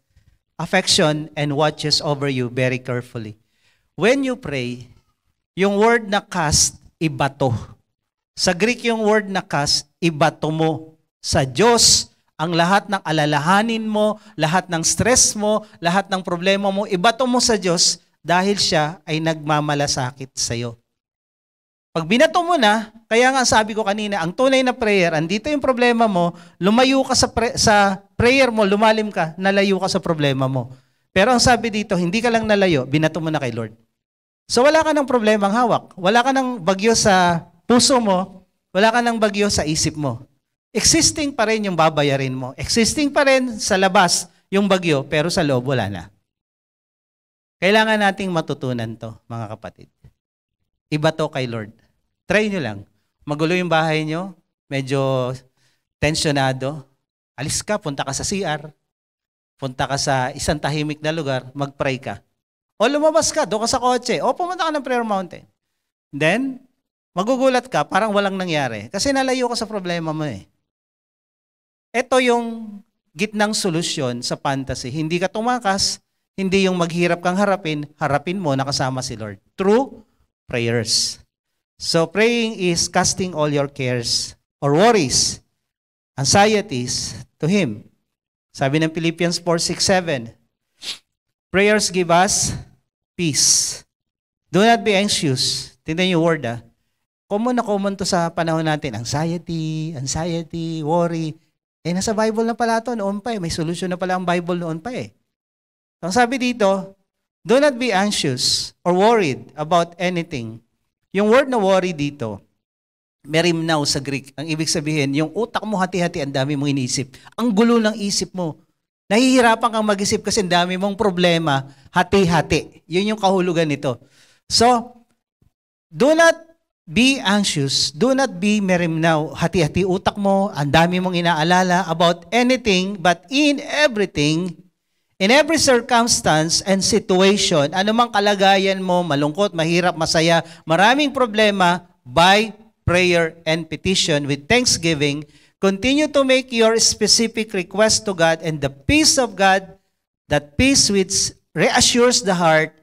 affection and watches over you very carefully. When you pray, yung word na cast, ibato. Sa Greek yung word na cast, ibato mo sa Diyos ang lahat ng alalahanin mo, lahat ng stress mo, lahat ng problema mo, ibato mo sa Diyos dahil siya ay nagmamalasakit sa iyo. Pag binato mo na, kaya nga sabi ko kanina, ang tunay na prayer, andito yung problema mo, lumayo ka sa prayer mo, lumalim ka, nalayo ka sa problema mo. Pero ang sabi dito, hindi ka lang nalayo, binato mo na kay Lord. So wala ka ng problemang hawak. Wala ka ng bagyo sa puso mo, wala ka ng bagyo sa isip mo. Existing pa rin yung babayarin mo. Existing pa rin sa labas yung bagyo, pero sa loob wala na. Kailangan nating matutunan to, mga kapatid. Iba to kay Lord. Try nyo lang. Magulo yung bahay nyo, medyo tensionado. Alis ka, punta ka sa CR. Punta ka sa isang tahimik na lugar, mag-pray ka. O lumabas ka, doon ka sa kotse. O pumunta ka ng prayer mountain. Then, magugulat ka, parang walang nangyari. Kasi nalayo ka sa problema mo eh. Ito yung gitnang solusyon sa fantasy. Hindi ka tumakas, hindi yung maghirap kang harapin, harapin mo nakasama si Lord. Through prayers. So praying is casting all your cares or worries, anxieties to Him. Sabi ng Philippians 4:6-7, prayers give us peace. Do not be anxious. Tingnan yung word Common na common to sa panahon natin. Anxiety, worry. Nasa Bible na pala to noon pa May solusyon na pala ang Bible noon pa Ang sabi dito, do not be anxious or worried about anything. Yung word na worry dito, merimnao sa Greek. Ang ibig sabihin, yung utak mo hati-hati, ang dami mong iniisip. Ang gulo ng isip mo. Nahihirapan kang mag-isip kasi ang dami mong problema, hati-hati. Yun yung kahulugan nito. So, do not be anxious, do not be merimnao, hati-hati utak mo, ang dami mong inaalala about anything, but in everything, in every circumstance and situation, anumang kalagayan mo, malungkot, mahirap, masaya, maraming problema, by prayer and petition with thanksgiving, continue to make your specific request to God, and the peace of God, that peace which reassures the heart,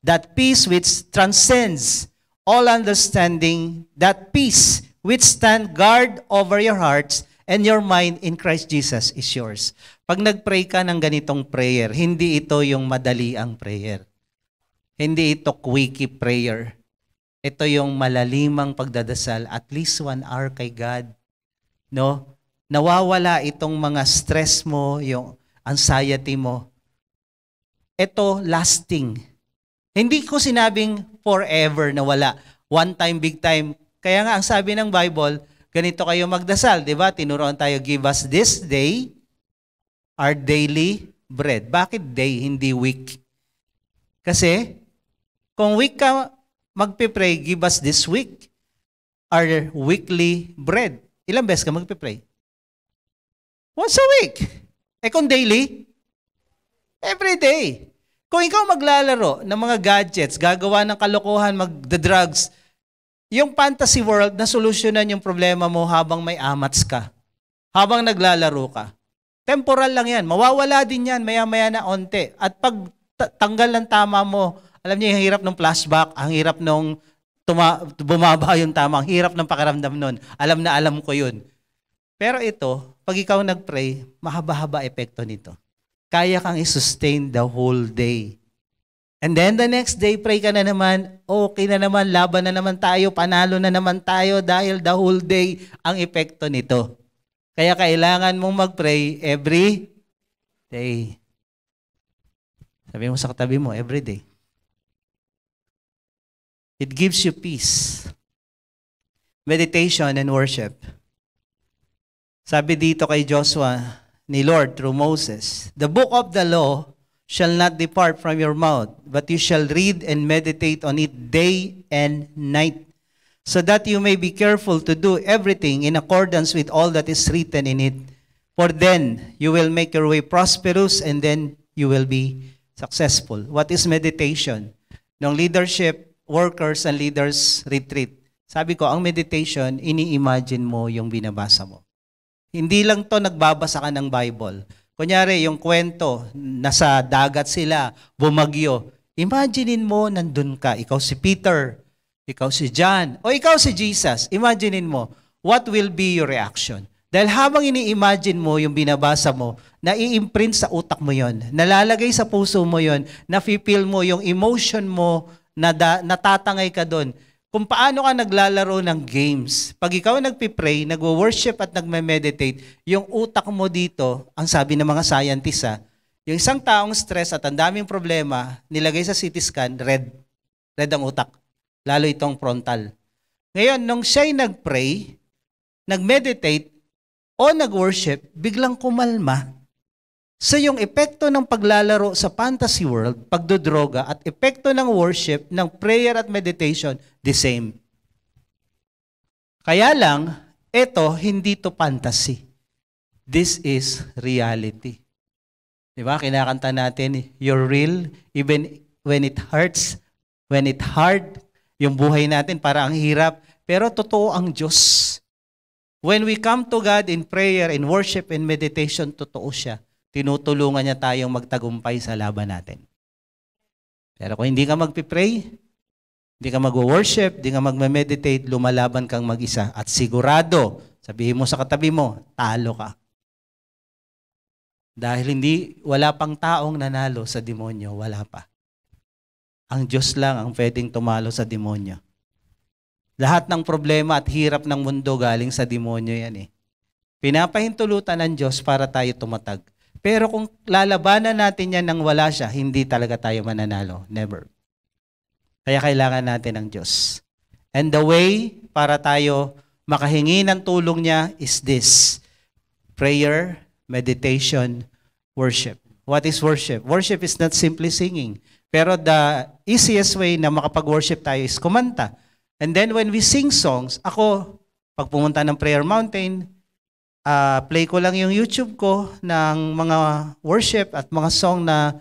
that peace which transcends all understanding, that peace which stand guard over your hearts and your mind in Christ Jesus is yours. Pag nag-pray ka ng ganitong prayer, hindi ito yung madali ang prayer. Hindi ito quickie prayer. Ito yung malalimang pagdadasal, at least 1 hour kay God. No? Nawawala itong mga stress mo, yung anxiety mo. Ito lasting. Hindi ko sinabing forever na wala. One time, big time. Kaya nga ang sabi ng Bible, ganito kayo magdasal, di ba? Tinuruan tayo, give us this day our daily bread. Bakit day, hindi week? Kasi, kung week ka magpipray, give us this week our weekly bread. Ilang beses ka magpipray? Once a week. Kung daily, every day. Kung ikaw maglalaro ng mga gadgets, gagawa ng kalokohan, magda-drugs, yung fantasy world na solusyonan yung problema mo habang may amats ka, habang naglalaro ka. Temporal lang yan. Mawawala din yan, maya-maya na onte. At pag tanggal ng tama mo, alam niyo yung hirap ng flashback, ang hirap nung bumaba yung tama, ang hirap ng pakiramdam nun. Alam na alam ko yun. Pero ito, pag ikaw nag-pray, mahaba-haba epekto nito. Kaya kang i-sustain the whole day. And then the next day, pray ka na naman, okay na naman, laban na naman tayo, panalo na naman tayo dahil the whole day ang epekto nito. Kaya kailangan mong mag-pray every day. Sabi mo sa katabi mo, every day. It gives you peace. Meditation and worship. Sabi dito kay Joshua, ni Lord through Moses, the book of the law shall not depart from your mouth, but you shall read and meditate on it day and night, so that you may be careful to do everything in accordance with all that is written in it. For then you will make your way prosperous, and then you will be successful. What is meditation? Nung leadership, workers and leaders retreat, sabi ko, ang meditation, ini-imagine mo yung binabasa mo. Hindi lang to nagbabasa ka ng Bible. Kunyari, yung kwento, nasa dagat sila, bumagyo. Imaginein mo, nandun ka. Ikaw si Peter, ikaw si John, o ikaw si Jesus. Imaginein mo, what will be your reaction? Dahil habang ini-imagine mo yung binabasa mo, nai-imprint sa utak mo yon, nalalagay sa puso mo yon, na-feel mo yung emotion mo, natatangay ka doon. Kung paano ka naglalaro ng games. Pag ikaw nagpipray, nagwo-worship at nagme-meditate, yung utak mo dito, ang sabi ng mga scientists, yung isang taong stress at ang daming problema, nilagay sa CT scan, red. Red ang utak. Lalo itong frontal. Ngayon, nung siya'y nagpray, nag-meditate, o nag-worship, biglang kumalma. So yung epekto ng paglalaro sa fantasy world, pagdodroga, at epekto ng worship, ng prayer at meditation, the same. Kaya lang, ito, hindi to fantasy. This is reality. Diba? Kinakanta natin, you're real, even when it hurts, when it hard, yung buhay natin para ang hirap, pero totoo ang Diyos. When we come to God in prayer, in worship, and meditation, totoo siya. Tinutulungan niya tayong magtagumpay sa laban natin. Pero kung hindi ka magpipray, hindi ka mag-worship, hindi ka mag-meditate, lumalaban kang mag-isa. At sigurado, sabihin mo sa katabi mo, talo ka. Dahil wala pang taong nanalo sa demonyo, wala pa. Ang Diyos lang ang pwedeng tumalo sa demonyo. Lahat ng problema at hirap ng mundo galing sa demonyo yan eh. Pinapahintulutan ng Diyos para tayo tumatag. Pero kung lalabanan natin yan nang wala siya, hindi talaga tayo mananalo. Never. Kaya kailangan natin ng Diyos. And the way para tayo makahingi ng tulong niya is this: prayer, meditation, worship. What is worship? Worship is not simply singing. Pero the easiest way na makapag-worship tayo is kumanta. And then when we sing songs, ako, pag pumunta ng prayer mountain, play ko lang yung YouTube ko ng mga worship at mga song na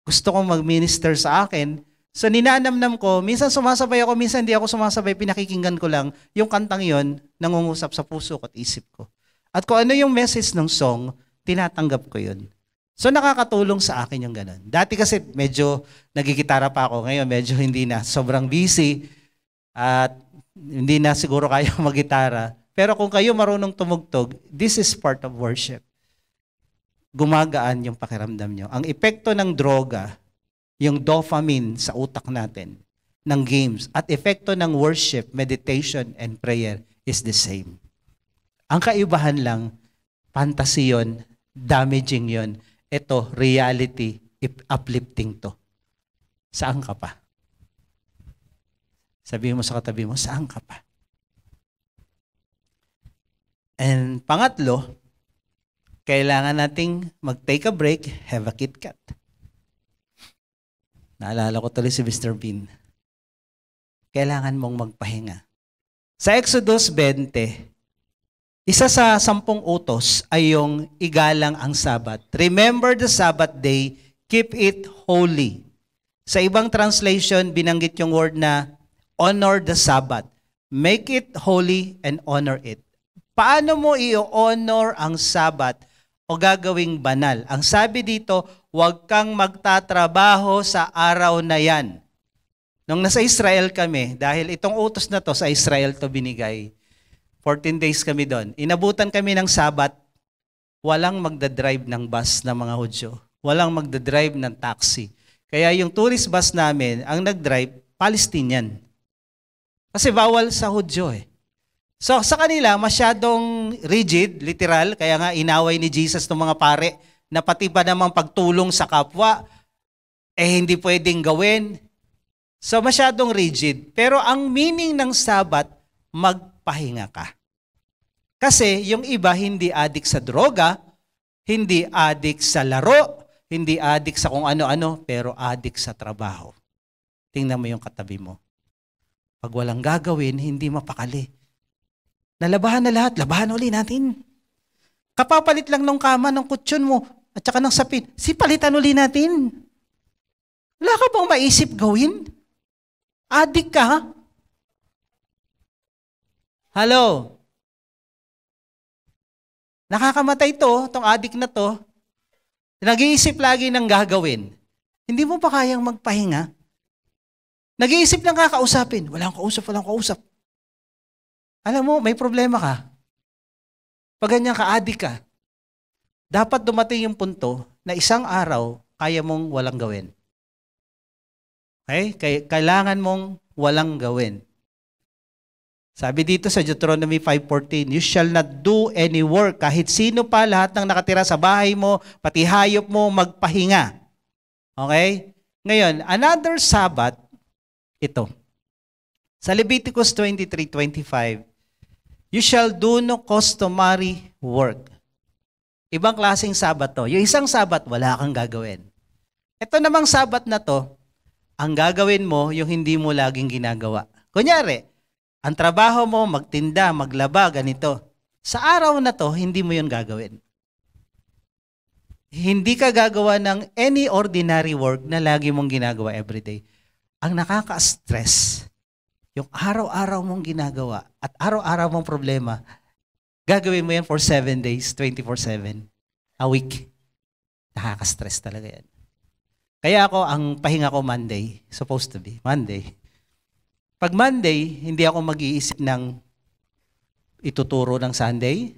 gusto kong mag-minister sa akin. So ninanamnam ko, minsan sumasabay ako, minsan hindi ako sumasabay, pinakikinggan ko lang yung kantang yon, nangungusap sa puso ko at isip ko. At kung ano yung message ng song, tinatanggap ko yun. So nakakatulong sa akin yung ganun. Dati kasi medyo nagigitara pa ako, ngayon medyo hindi na, sobrang busy at hindi na siguro kaya mag-gitara. Pero kung kayo marunong tumugtog, this is part of worship. Gumagaan yung pakiramdam nyo. Ang epekto ng droga, yung dopamine sa utak natin, ng games, at epekto ng worship, meditation, and prayer is the same. Ang kaibahan lang, fantasy yun, damaging yun. Ito, reality, uplifting to. Saan ka pa? Sabihin mo sa katabi mo, saan ka pa? And pangatlo, kailangan nating mag-take a break, have a KitKat. Naalala ko tuloy si Mr. Bean. Kailangan mong magpahinga. Sa Exodus 20, isa sa 10 utos ay yung igalang ang Sabat. Remember the Sabbath day, keep it holy. Sa ibang translation, binanggit yung word na honor the Sabbath. Make it holy and honor it. Paano mo i-honor ang Sabbath o gagawing banal? Ang sabi dito, huwag kang magtatrabaho sa araw na yan. Nung nasa Israel kami, dahil itong utos na to sa Israel to binigay, 14 days kami doon. Inabutan kami ng Sabat, walang magdadrive ng bus ng mga Hudyo. Walang magdadrive ng taxi. Kaya yung tourist bus namin, ang nagdrive, Palestinian. Kasi bawal sa Hudyo eh. So sa kanila, masyadong rigid, literal, kaya nga inaway ni Jesus ng mga pare na pati pa namang pagtulong sa kapwa, hindi pwedeng gawin. So masyadong rigid. Pero ang meaning ng Sabat, magpahinga ka. Kasi yung iba hindi adik sa droga, hindi adik sa laro, hindi adik sa kung ano-ano, pero adik sa trabaho. Tingnan mo yung katabi mo. Pag walang gagawin, hindi mapakali. Nalabahan na lahat, labahan uli natin. Kapapalit lang ng kama, ng kutsyon mo, at saka ng sapin, palitan uli natin. Wala ka bang maisip gawin? Adik ka, ha? Hello? Nakakamatay itong adik na to. Nag-iisip lagi ng gagawin. Hindi mo pa kayang magpahinga? Nag-iisip lang kakausapin. Walang kausap. Alam mo, may problema ka. Pag ganyan ka, adik ka. Dapat dumating yung punto na isang araw, kaya mong walang gawin. Okay? Kailangan mong walang gawin. Sabi dito sa Deuteronomy 5:14, you shall not do any work. Kahit sino pa, lahat ng nakatira sa bahay mo, pati hayop mo, magpahinga. Okay? Ngayon, another Sabbath, ito. Sa Leviticus 23:25, you shall do no customary work. Ibang klaseng Sabat to. Yung isang Sabat, wala kang gagawin. Ito namang Sabat na to, ang gagawin mo, yung hindi mo laging ginagawa. Kunyari, ang trabaho mo, magtinda, maglaba, ganito. Sa araw na to, hindi mo yun gagawin. Hindi ka gagawa ng any ordinary work na lagi mong ginagawa everyday. Ang nakaka-stress, yung araw-araw mong ginagawa at araw-araw mong problema, gagawin mo yan for 7 days, 24/7, a week. Nakaka-stress talaga yan. Kaya ako, ang pahinga ko Monday, supposed to be, Monday. Pag Monday, hindi ako mag-iisip ng ituturo ng Sunday.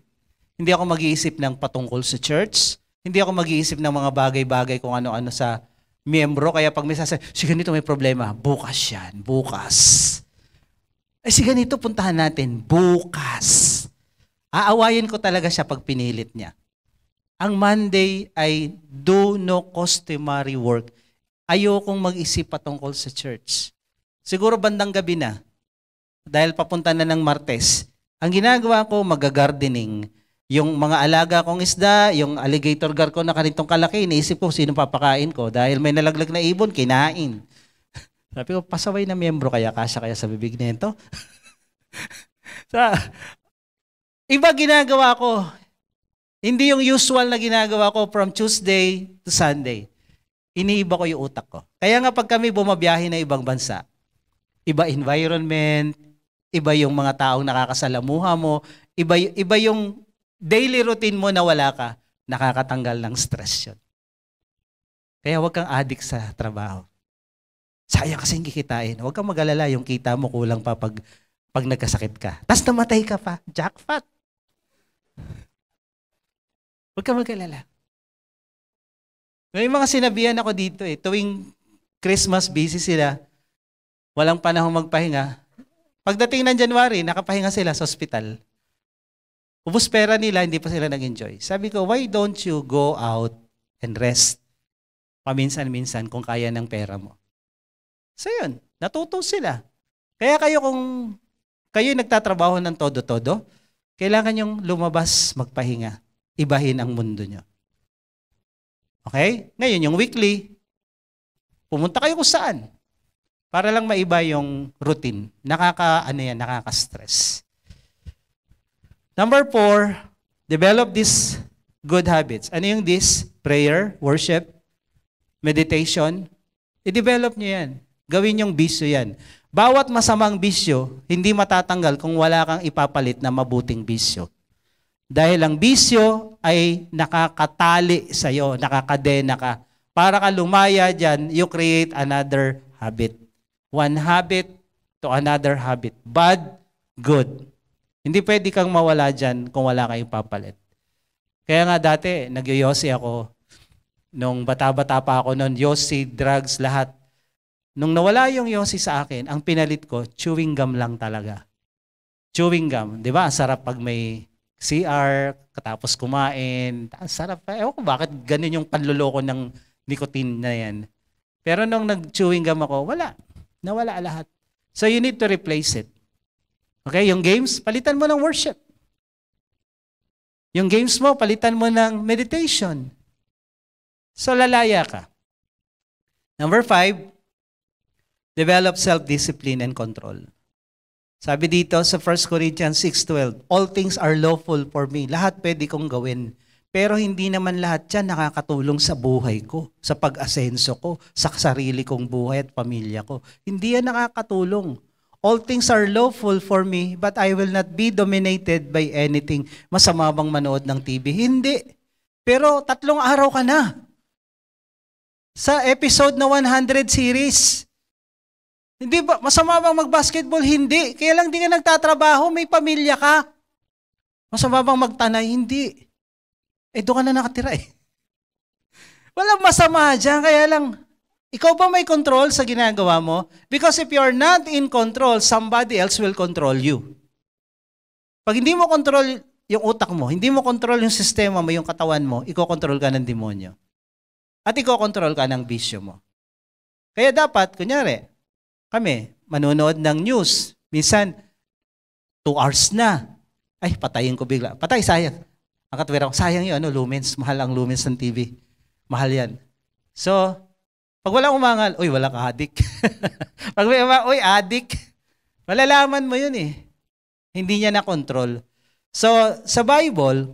Hindi ako mag-iisip ng patungkol sa church. Hindi ako mag-iisip ng mga bagay-bagay kung ano-ano sa miyembro. Kaya pag may sasabi, si ganito may problema, bukas yan, bukas. Ay si ganito, puntahan natin, bukas. Aawayin ko talaga siya pag pinilit niya. Ang Monday ay do no customary work. Ayokong mag-isip patungkol sa church. Siguro bandang gabi na, dahil papunta na ng Martes, ang ginagawa ko, mag-gardening. Yung mga alaga kong isda, yung alligator gar ko na kanitong kalaki, iniisip ko sino papakain ko. Dahil may nalaglag na ibon, kinain. Sabi ko, pasaway na miyembro kaya, kasya kaya sa bibig nito. Iba ginagawa ko. Hindi yung usual na ginagawa ko from Tuesday to Sunday. Iniiba ko yung utak ko. Kaya nga pag kami bumabiyahe na ibang bansa, iba environment, iba yung mga taong nakakasalamuha mo, iba yung daily routine mo na wala ka, nakakatanggal ng stress yun. Kaya huwag kang addict sa trabaho. Sayang kasi hindi kikitain. Huwag kang mag-alala, yung kita mo kulang pa pag nagkasakit ka. Tapos namatay ka pa, jackpot. Huwag kang mag-alala. May mga sinabihan ako dito tuwing Christmas busy sila, walang panahon magpahinga. Pagdating ng January, nakapahinga sila sa ospital. Ubus pera nila, hindi pa sila nag-enjoy. Sabi ko, why don't you go out and rest? Paminsan-minsan kung kaya ng pera mo. So yun, natuto sila. Kaya kung kayo nagtatrabaho ng todo-todo, kailangan yung lumabas magpahinga. Ibahin ang mundo nyo. Okay? Ngayon, yung weekly, pumunta kayo kung saan. Para lang maiba yung routine. Nakaka-stress. Number 4, develop these good habits. Ano yung this? Prayer, worship, meditation. I-develop nyo yan. Gawin yung bisyo yan. Bawat masamang bisyo, hindi matatanggal kung wala kang ipapalit na mabuting bisyo. Dahil ang bisyo ay nakakatali sa'yo, nakakadena ka. Para ka lumaya dyan, you create another habit. One habit to another habit. Bad, good. Hindi pwede kang mawala dyan kung wala kang ipapalit. Kaya nga dati, nagyoyosi ako. Nung bata-bata pa ako noon, yosi, drugs, lahat. Nung nawala yung yosi sa akin, ang pinalit ko, chewing gum lang talaga. Chewing gum. Di ba? Ang sarap pag may CR, katapos kumain. Ang sarap. Ewan ko bakit ganun yung panluloko ng nicotine na yan. Pero nung nag-chewing gum ako, wala. Nawala lahat. So you need to replace it. Okay? Yung games, palitan mo ng worship. Yung games mo, palitan mo ng meditation. So lalaya ka. Number 5, develop self-discipline and control. Sabi dito sa 1 Corinthians 6:12, all things are lawful for me. Lahat pwede kong gawin. Pero hindi naman lahat yan nakakatulong sa buhay ko, sa pag-asenso ko, sa sarili kong buhay at pamilya ko. Hindi yan nakakatulong. All things are lawful for me, but I will not be dominated by anything. Masama bang manood ng TV? Hindi. Pero 3 araw ka na. Sa episode na 100 series. Hindi ba, masama bang mag-basketball? Hindi. Kaya lang di ka nagtatrabaho, may pamilya ka. Masama bang magtanay? Hindi. Doon ka na nakatira Walang masama dyan, kaya lang, ikaw ba may control sa ginagawa mo? Because if you're not in control, somebody else will control you. Pag hindi mo control yung utak mo, hindi mo control yung sistema mo, yung katawan mo, iko-control ka ng demonyo. At iko-control ka ng bisyo mo. Kaya dapat, kunyari, kami, manonood ng news. Minsan, 2 hours na. Ay, patayin ko bigla. Patay, sayang. Ang katwira ko, sayang yun, lumens. Mahal ang lumens ng TV. Mahal yan. So, pag walang umangal, uy, wala ka adik. Pag may umangal, uy, adik. Malalaman mo yun Hindi niya na-control. So, sa Bible,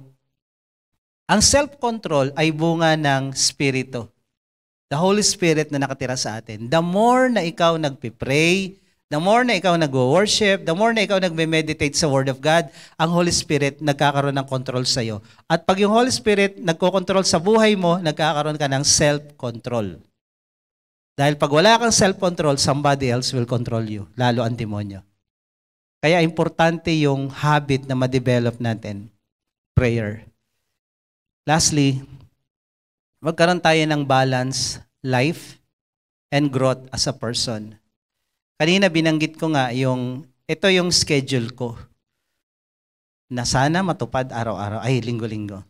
ang self-control ay bunga ng Espiritu. The Holy Spirit na nakatira sa atin. The more na ikaw nagpipray, the more na ikaw nag-worship, the more na ikaw nagme-meditate sa Word of God, ang Holy Spirit nagkakaroon ng control sa iyo. At pag yung Holy Spirit nagko-control sa buhay mo, nagkakaroon ka ng self-control. Dahil pag wala kang self-control, somebody else will control you, lalo ang demonyo. Kaya importante yung habit na ma-develop natin, prayer. Lastly, magkaroon tayo ng balance, life, and growth as a person. Kanina binanggit ko nga ito yung schedule ko na sana matupad araw-araw, linggo-linggo.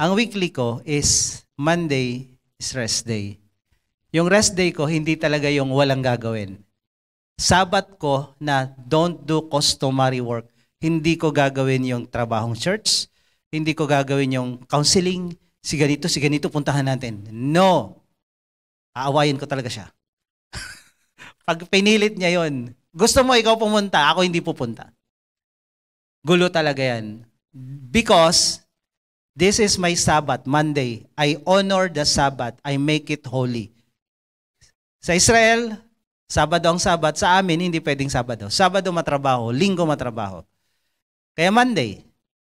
Ang weekly ko is Monday is rest day. Yung rest day ko, hindi talaga yung walang gagawin. Sabat ko na don't do customary work. Hindi ko gagawin yung trabahong church. Hindi ko gagawin yung counseling. Si ganito, puntahan natin. No. Aawayin ko talaga siya. Pag pinilit niya yon, gusto mo ikaw pumunta, ako hindi pupunta. Gulo talaga yan. Because this is my Sabbath, Monday. I honor the Sabbath. I make it holy. Sa Israel, Sabado ang Sabbath. Sa amin, hindi pwedeng Sabado. Sabado matrabaho, Linggo matrabaho. Kaya Monday.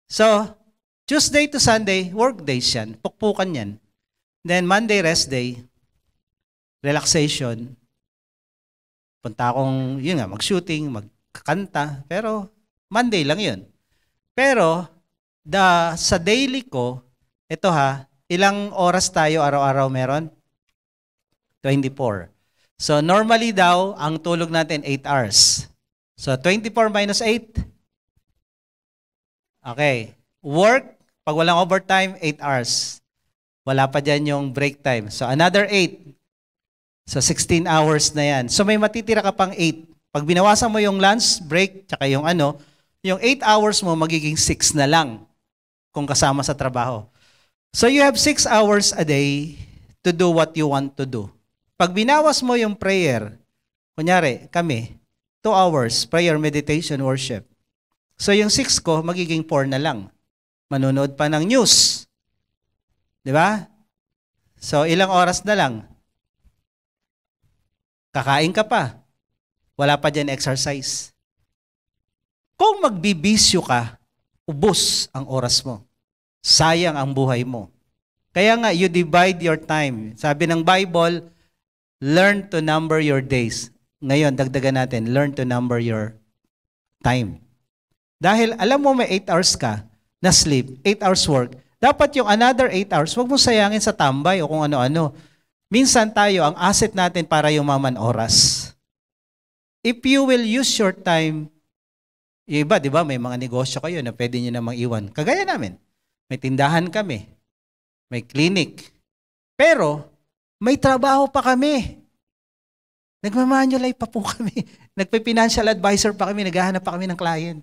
So, Tuesday to Sunday, work days yan. Pukpukan yan. Then Monday, rest day. Relaxation. Punta akong, mag-shooting, magkakanta. Pero, Monday lang yun. Pero, sa daily ko, ilang oras tayo araw-araw meron? 24. So, normally daw, ang tulog natin 8 hours. So, 24 minus 8. Okay. Work, pag walang overtime, 8 hours. Wala pa dyan yung break time. So, another 8. So, 16 hours na yan. So, may matitira ka pang 8. Pag binawasan mo yung lunch, break, tsaka yung 8 hours mo magiging 6 na lang kung kasama sa trabaho. So, you have 6 hours a day to do what you want to do. Pag binawas mo yung prayer, kunyari, kami, 2 hours, prayer, meditation, worship. So, yung 6 ko, magiging 4 na lang. Manunood pa ng news. Di ba? So, ilang oras na lang? Kakain ka pa. Wala pa dyan exercise. Kung magbibisyo ka, ubos ang oras mo. Sayang ang buhay mo. Kaya nga, you divide your time. Sabi ng Bible, learn to number your days. Ngayon, dagdagan natin, learn to number your time. Dahil alam mo may 8 hours ka na sleep, 8 hours work, dapat yung another 8 hours, huwag mo sayangin sa tambay o kung ano-ano. Minsan tayo, ang asset natin para yumaman oras. If you will use your time, yung iba, di ba, may mga negosyo kayo na pwede nyo namang iwan. Kagaya namin, may tindahan kami, may clinic. Pero, may trabaho pa kami. Nagmamanualize pa po kami. Nagpe-financial advisor pa kami, naghahanap pa kami ng client.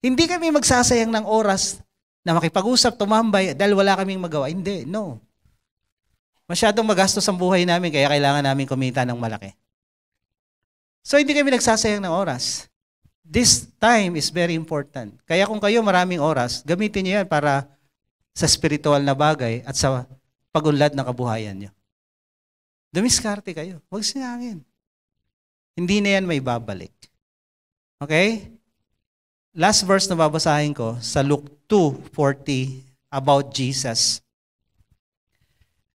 Hindi kami magsasayang ng oras na makipag-usap, tumambay, dahil wala kaming magawa. Hindi, no. Masyadong magastos ang buhay namin, kaya kailangan namin kumita ng malaki. So, hindi kami nagsasayang ng oras. This time is very important. Kaya kung kayo maraming oras, gamitin niyo yan para sa spiritual na bagay at sa pag-unlad ng kabuhayan niyo. Dumiskarte kayo. Huwag sinangin. Hindi na yan may babalik. Okay? Last verse na babasahin ko sa Luke 2:40 about Jesus.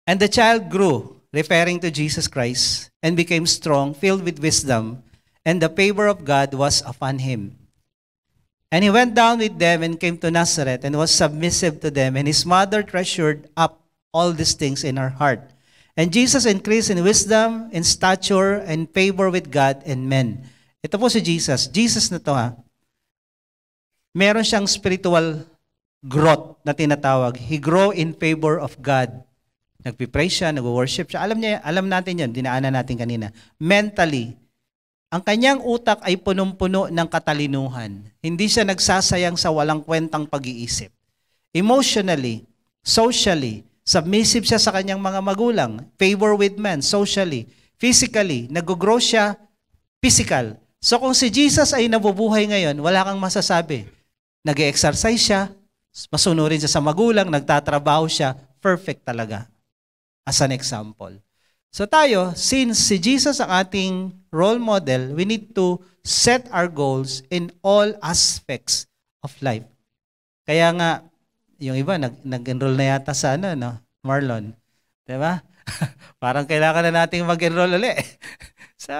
And the child grew, referring to Jesus Christ, and became strong, filled with wisdom, and the favor of God was upon him. And he went down with them and came to Nazareth and was submissive to them, and his mother treasured up all these things in her heart. And Jesus increased in wisdom, in stature, and favor with God and men. Ito po si Jesus. Jesus na to meron siyang spiritual growth na tinatawag. He grow in favor of God. Nagpipray siya, nag-worship siya. Alam natin yun, dinaanan natin kanina. Mentally, ang kanyang utak ay punong-puno ng katalinuhan. Hindi siya nagsasayang sa walang kwentang pag-iisip. Emotionally, socially, submissive siya sa kanyang mga magulang. Favor with men, socially. Physically, nag-grow siya, physical. So kung si Jesus ay nabubuhay ngayon, wala kang masasabi. Nag-exercise siya, masunurin siya sa magulang, nagtatrabaho siya, perfect talaga. As an example. So tayo, since si Jesus ang ating role model, we need to set our goals in all aspects of life. Kaya nga, yung iba, nag-enroll na yata sa Marlon. Diba? Parang kailangan na nating mag-enroll ulit. So,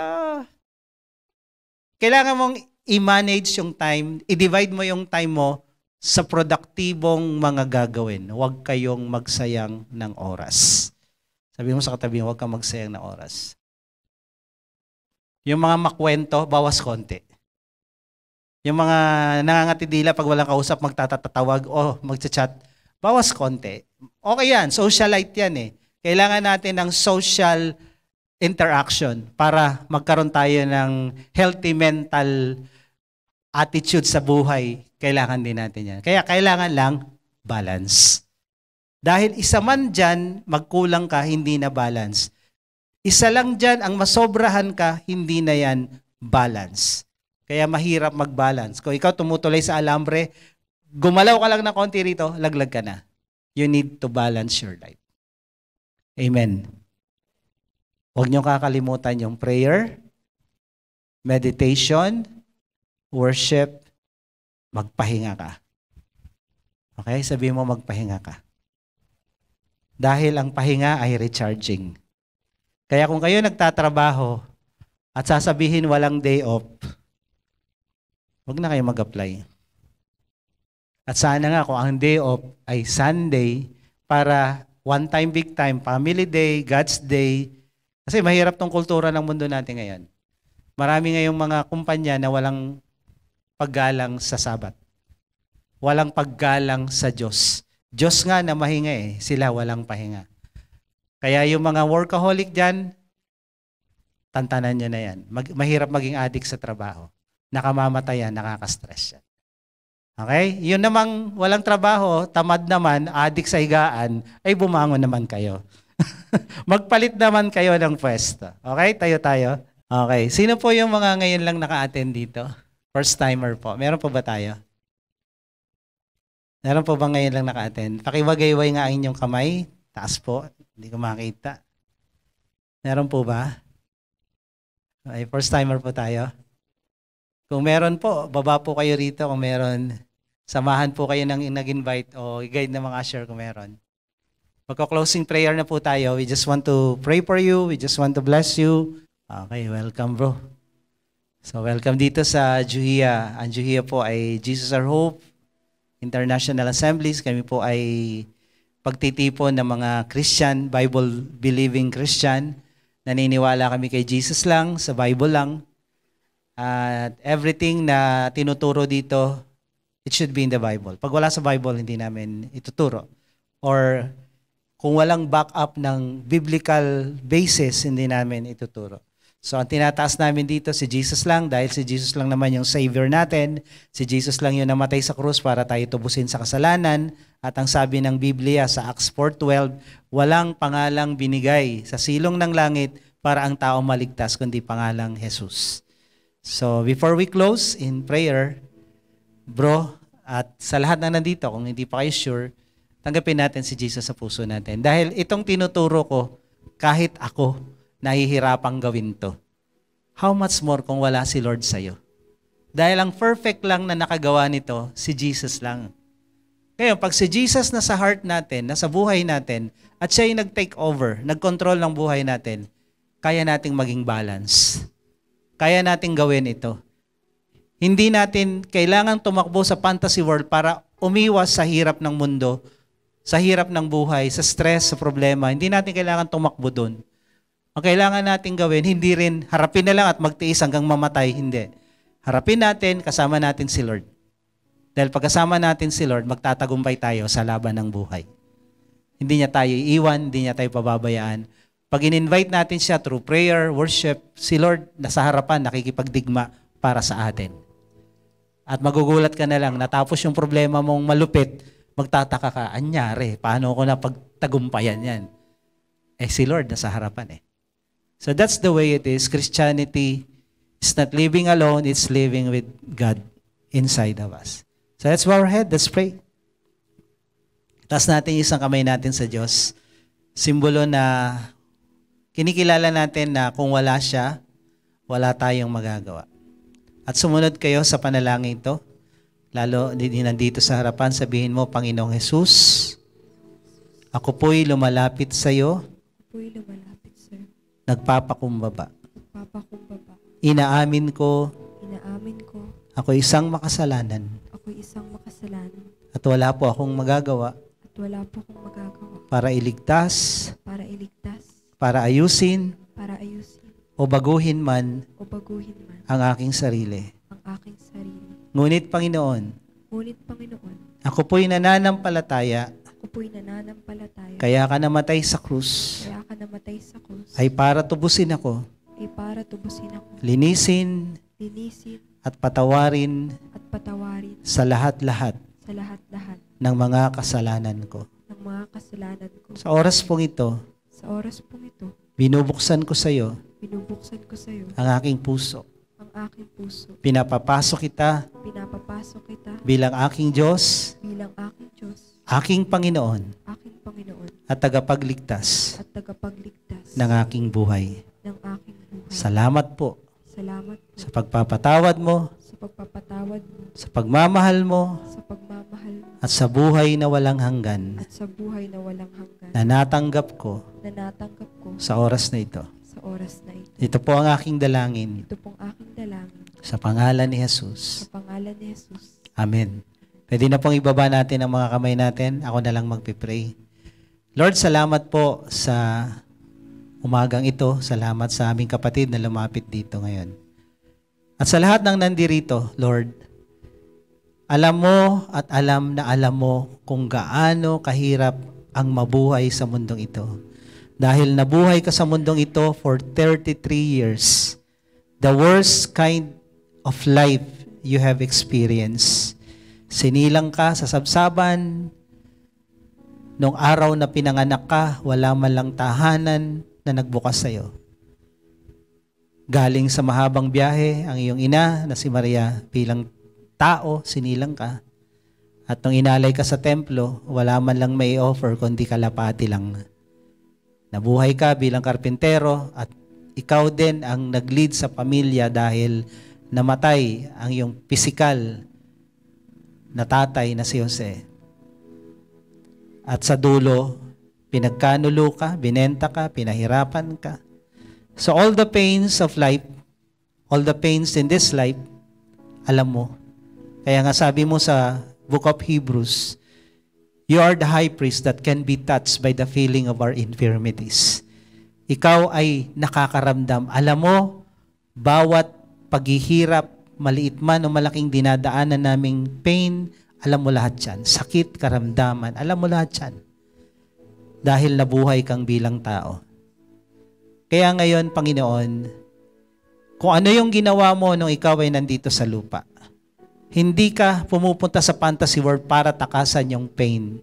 kailangan mong i-manage yung time, i-divide mo yung time mo sa produktibong mga gagawin. Huwag kayong magsayang ng oras. Sabi mo sa katabi mo, huwag kang magsayang ng oras. Yung mga makwento, bawas konti. Yung mga nangangatidila pag walang kausap, magtatatawag o magchat-chat, bawas konti. Okay yan, socialite yan eh. Kailangan natin ng social interaction para magkaroon tayo ng healthy mental attitude sa buhay. Kailangan din natin yan. Kaya kailangan lang balance. Dahil isa man dyan, magkulang ka, hindi na balance. Isa lang dyan, ang masobrahan ka, hindi na yan balance. Kaya mahirap mag-balance. Kung ikaw tumutuloy sa alambre, gumalaw ka lang na konti rito, laglag ka na. You need to balance your life. Amen. Huwag niyo kakalimutan yung prayer, meditation, worship, magpahinga ka. Okay? Sabihin mo magpahinga ka. Dahil ang pahinga ay recharging. Kaya kung kayo nagtatrabaho at sasabihin walang day off, huwag na kayo mag-apply. At sana nga kung ang day off ay Sunday para one time, big time, family day, God's day. Kasi mahirap tong kultura ng mundo natin ngayon. Marami ngayong mga kumpanya na walang paggalang sa Sabat. Walang paggalang sa Diyos. Diyos nga na mahinga eh, sila walang pahinga. Kaya yung mga workaholic dyan, tantanan nyo na yan. Mahirap maging addict sa trabaho. Nakamamatay yan, nakaka-stress yan. Okay? Yun namang walang trabaho, tamad naman, addict sa higaan, ay bumangon naman kayo. Magpalit naman kayo ng pwesto. Okay? Tayo. Okay. Sino po yung mga ngayon lang naka-attend dito? First timer po. Meron po ba tayo? Meron po ba ngayon lang naka-attend? Pakiwagayway nga ang inyong kamay. Taas po. Hindi ko makita. Meron po ba? Okay, first timer po tayo. Kung meron po, baba po kayo rito kung meron. Samahan po kayo ng nag-invite o i-guide ng mga usher kung meron. Magko-closing prayer na po tayo. We just want to pray for you. We just want to bless you. Okay, welcome bro. So welcome dito sa Juhia. Ang Juhia po ay Jesus Our Hope International Assemblies. Kami po ay pagtitipon ng mga Christian, Bible-believing Christian. Naniniwala kami kay Jesus lang, sa Bible lang. At everything na tinuturo dito, it should be in the Bible. Pag wala sa Bible, hindi namin ituturo. Or kung walang backup ng biblical basis, hindi namin ituturo. So ang tinataas namin dito, si Jesus lang, dahil si Jesus lang naman yung Savior natin. Si Jesus lang yung namatay sa krus para tayo tubusin sa kasalanan. At ang sabi ng Biblia sa Acts 4:12, walang pangalang binigay sa silong ng langit para ang tao maligtas, kundi pangalang Jesus. So before we close in prayer, bro, at sa lahat na nandito, kung hindi pa kayo sure, tanggapin natin si Jesus sa puso natin. Dahil itong tinuturo ko, kahit ako, nahihirapang gawin to. How much more kung wala si Lord sa'yo? Dahil ang perfect lang na nakagawa nito, si Jesus lang. Ngayon, pag si Jesus na sa heart natin, nasa buhay natin, at siya yung nag-take over, nag-control ng buhay natin, kaya nating maging balance. Kaya nating gawin ito. Hindi natin kailangang tumakbo sa fantasy world para umiwas sa hirap ng mundo, sa hirap ng buhay, sa stress, sa problema. Hindi natin kailangan tumakbo doon. Ang kailangan natin gawin, hindi rin harapin na lang at magtiis hanggang mamatay. Hindi. Harapin natin, kasama natin si Lord. Dahil pagkasama natin si Lord, magtatagumpay tayo sa laban ng buhay. Hindi niya tayo iiwan, hindi niya tayo pababayaan. Pag in-invite natin siya through prayer, worship, si Lord nasa harapan, nakikipagdigma para sa atin. At magugulat ka na lang, natapos yung problema mong malupit, magtataka ka, anyari, paano ko na pagtagumpayan yan? Si Lord nasa harapan . So that's the way it is. Christianity is not living alone, it's living with God inside of us. So let's bow our head, let's pray. Taas natin isang kamay natin sa Diyos. Simbolo na kinikilala natin na kung wala siya, wala tayong magagawa. At sumunod kayo sa panalangin ito. Lalo nandito sa harapan, sabihin mo, Panginoong Jesus, ako po'y lumalapit sa iyo. Nagpapakumbaba. Inaamin ko. Ako isang makasalanan. At wala po akong magagawa. Para iligtas. para ayusin para ayusin o baguhin man o baguhin man ang aking sarili. ang aking sarili. Ngunit Panginoon, Ngunit Panginoon, ako po'y nananampalataya, ako po'y nananampalataya, kaya ka namatay sa krus, kaya ka namatay sa krus, ay para tubusin ako, ay para tubusin ako, linisin linisin at patawarin at patawarin sa lahat-lahat sa lahat-lahat ng mga kasalanan ko. ng mga kasalanan ko. Sa oras pong ito, Sa oras pong ito, binubuksan ko sa iyo binubuksan ko sa iyo ang aking puso. ang aking puso. Pinapapasok kita Pinapapasok kita bilang aking Diyos, bilang aking Diyos, aking Panginoon aking Panginoon, at tagapagligtas at tagapagligtas ng aking buhay. ng aking buhay. Salamat po Salamat po sa pagpapatawad mo, sa pagpapatawad mo, sa pagmamahal mo, sa pagmamahal mo, at sa buhay na walang hanggan at sa buhay na walang hanggan na natanggap ko na natanggap ko sa oras na ito. sa oras na ito. Ito po ang aking dalangin Ito pong aking dalangin sa pangalan ni sa Jesus. pangalan ni Jesus. Amen. Pwede na pong ibaba natin ang mga kamay natin. Ako na lang magpipray. Lord, salamat po sa umagang ito. Salamat sa aming kapatid na lumapit dito ngayon. At sa lahat ng nandirito, Lord, alam mo at alam na alam mo kung gaano kahirap ang mabuhay sa mundong ito. Dahil nabuhay ka sa mundong ito for 33 years. The worst kind of life you have experienced. Sinilang ka sa sabsaban. Nung araw na pinanganak ka, wala man lang tahanan na nagbukas sa'yo. Galing sa mahabang biyahe, ang iyong ina na si Maria bilang tao, sinilang ka. At nung inalay ka sa templo, wala man lang may offer kundi kalapati lang. Nabuhay ka bilang karpintero at ikaw din ang nag-lead sa pamilya dahil namatay ang iyong pisikal na tatay na si Jose. At sa dulo, pinagkanulo ka, binenta ka, pinahirapan ka. So all the pains of life, all the pains in this life, alam mo. Kaya nga sabi mo sa Book of Hebrews, you are the high priest that can be touched by the feeling of our infirmities. Ikaw ay nakakaramdam. Alam mo, bawat paghihirap, maliit man o malaking dinadaanan naming pain, alam mo lahat yan. Sakit, karamdaman, alam mo lahat yan. Dahil nabuhay kang bilang tao. Kaya ngayon, Panginoon, kung ano yung ginawa mo nung ikaw ay nandito sa lupa, hindi ka pumupunta sa fantasy world para takasan yung pain.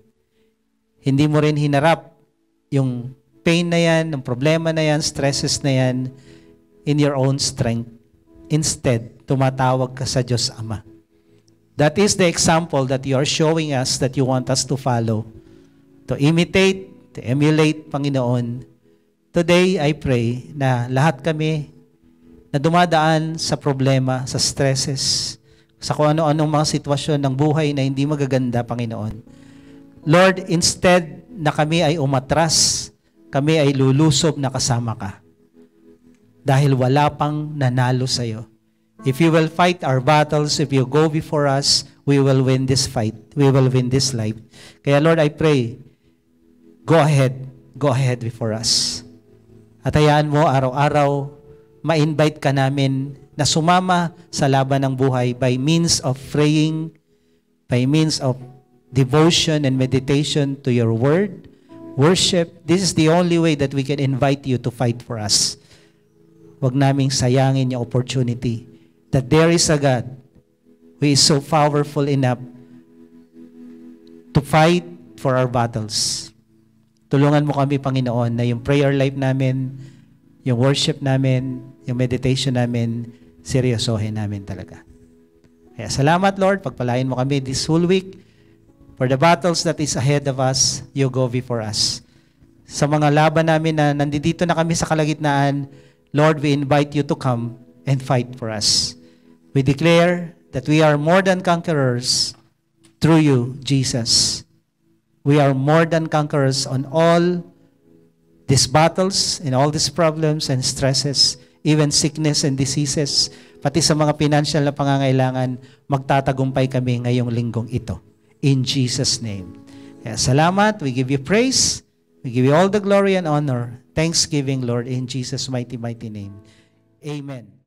Hindi mo rin hinarap yung pain na yan, yung problema na yan, stresses na yan, in your own strength. Instead, tumatawag ka sa Diyos Ama. That is the example that you are showing us that you want us to follow. To imitate, to emulate, Panginoon. Today, I pray na lahat kami na dumadaan sa problema, sa stresses, sa kung ano-anong mga sitwasyon ng buhay na hindi magaganda, Panginoon. Lord, instead na kami ay umatras, kami ay lulusob na kasama ka. Dahil wala pang nanalo sa'yo. If you will fight our battles, if you go before us, we will win this fight. We will win this life. Kaya Lord, I pray, go ahead before us. At hayaan mo araw-araw, ma-invite ka namin na sumama sa laban ng buhay by means of praying, by means of devotion and meditation to your word, worship. This is the only way that we can invite you to fight for us. Huwag naming sayangin yung opportunity that there is a God who is so powerful enough to fight for our battles. Tulungan mo kami, Panginoon, na yung prayer life namin, yung worship namin, yung meditation namin, seryosohin namin talaga. Kaya salamat, Lord. Pagpalain mo kami this whole week. For the battles that is ahead of us, you go before us. Sa mga laban namin na nandito na kami sa kalagitnaan, Lord, we invite you to come and fight for us. We declare that we are more than conquerors through you, Jesus. We are more than conquerors on all these battles and all these problems and stresses, even sickness and diseases, pati sa mga financial na pangangailangan, magtatagumpay kami ngayong linggong ito. In Jesus' name. Kaya salamat, we give you praise, We give you all the glory and honor. Thanksgiving, Lord, in Jesus' mighty, mighty name. Amen.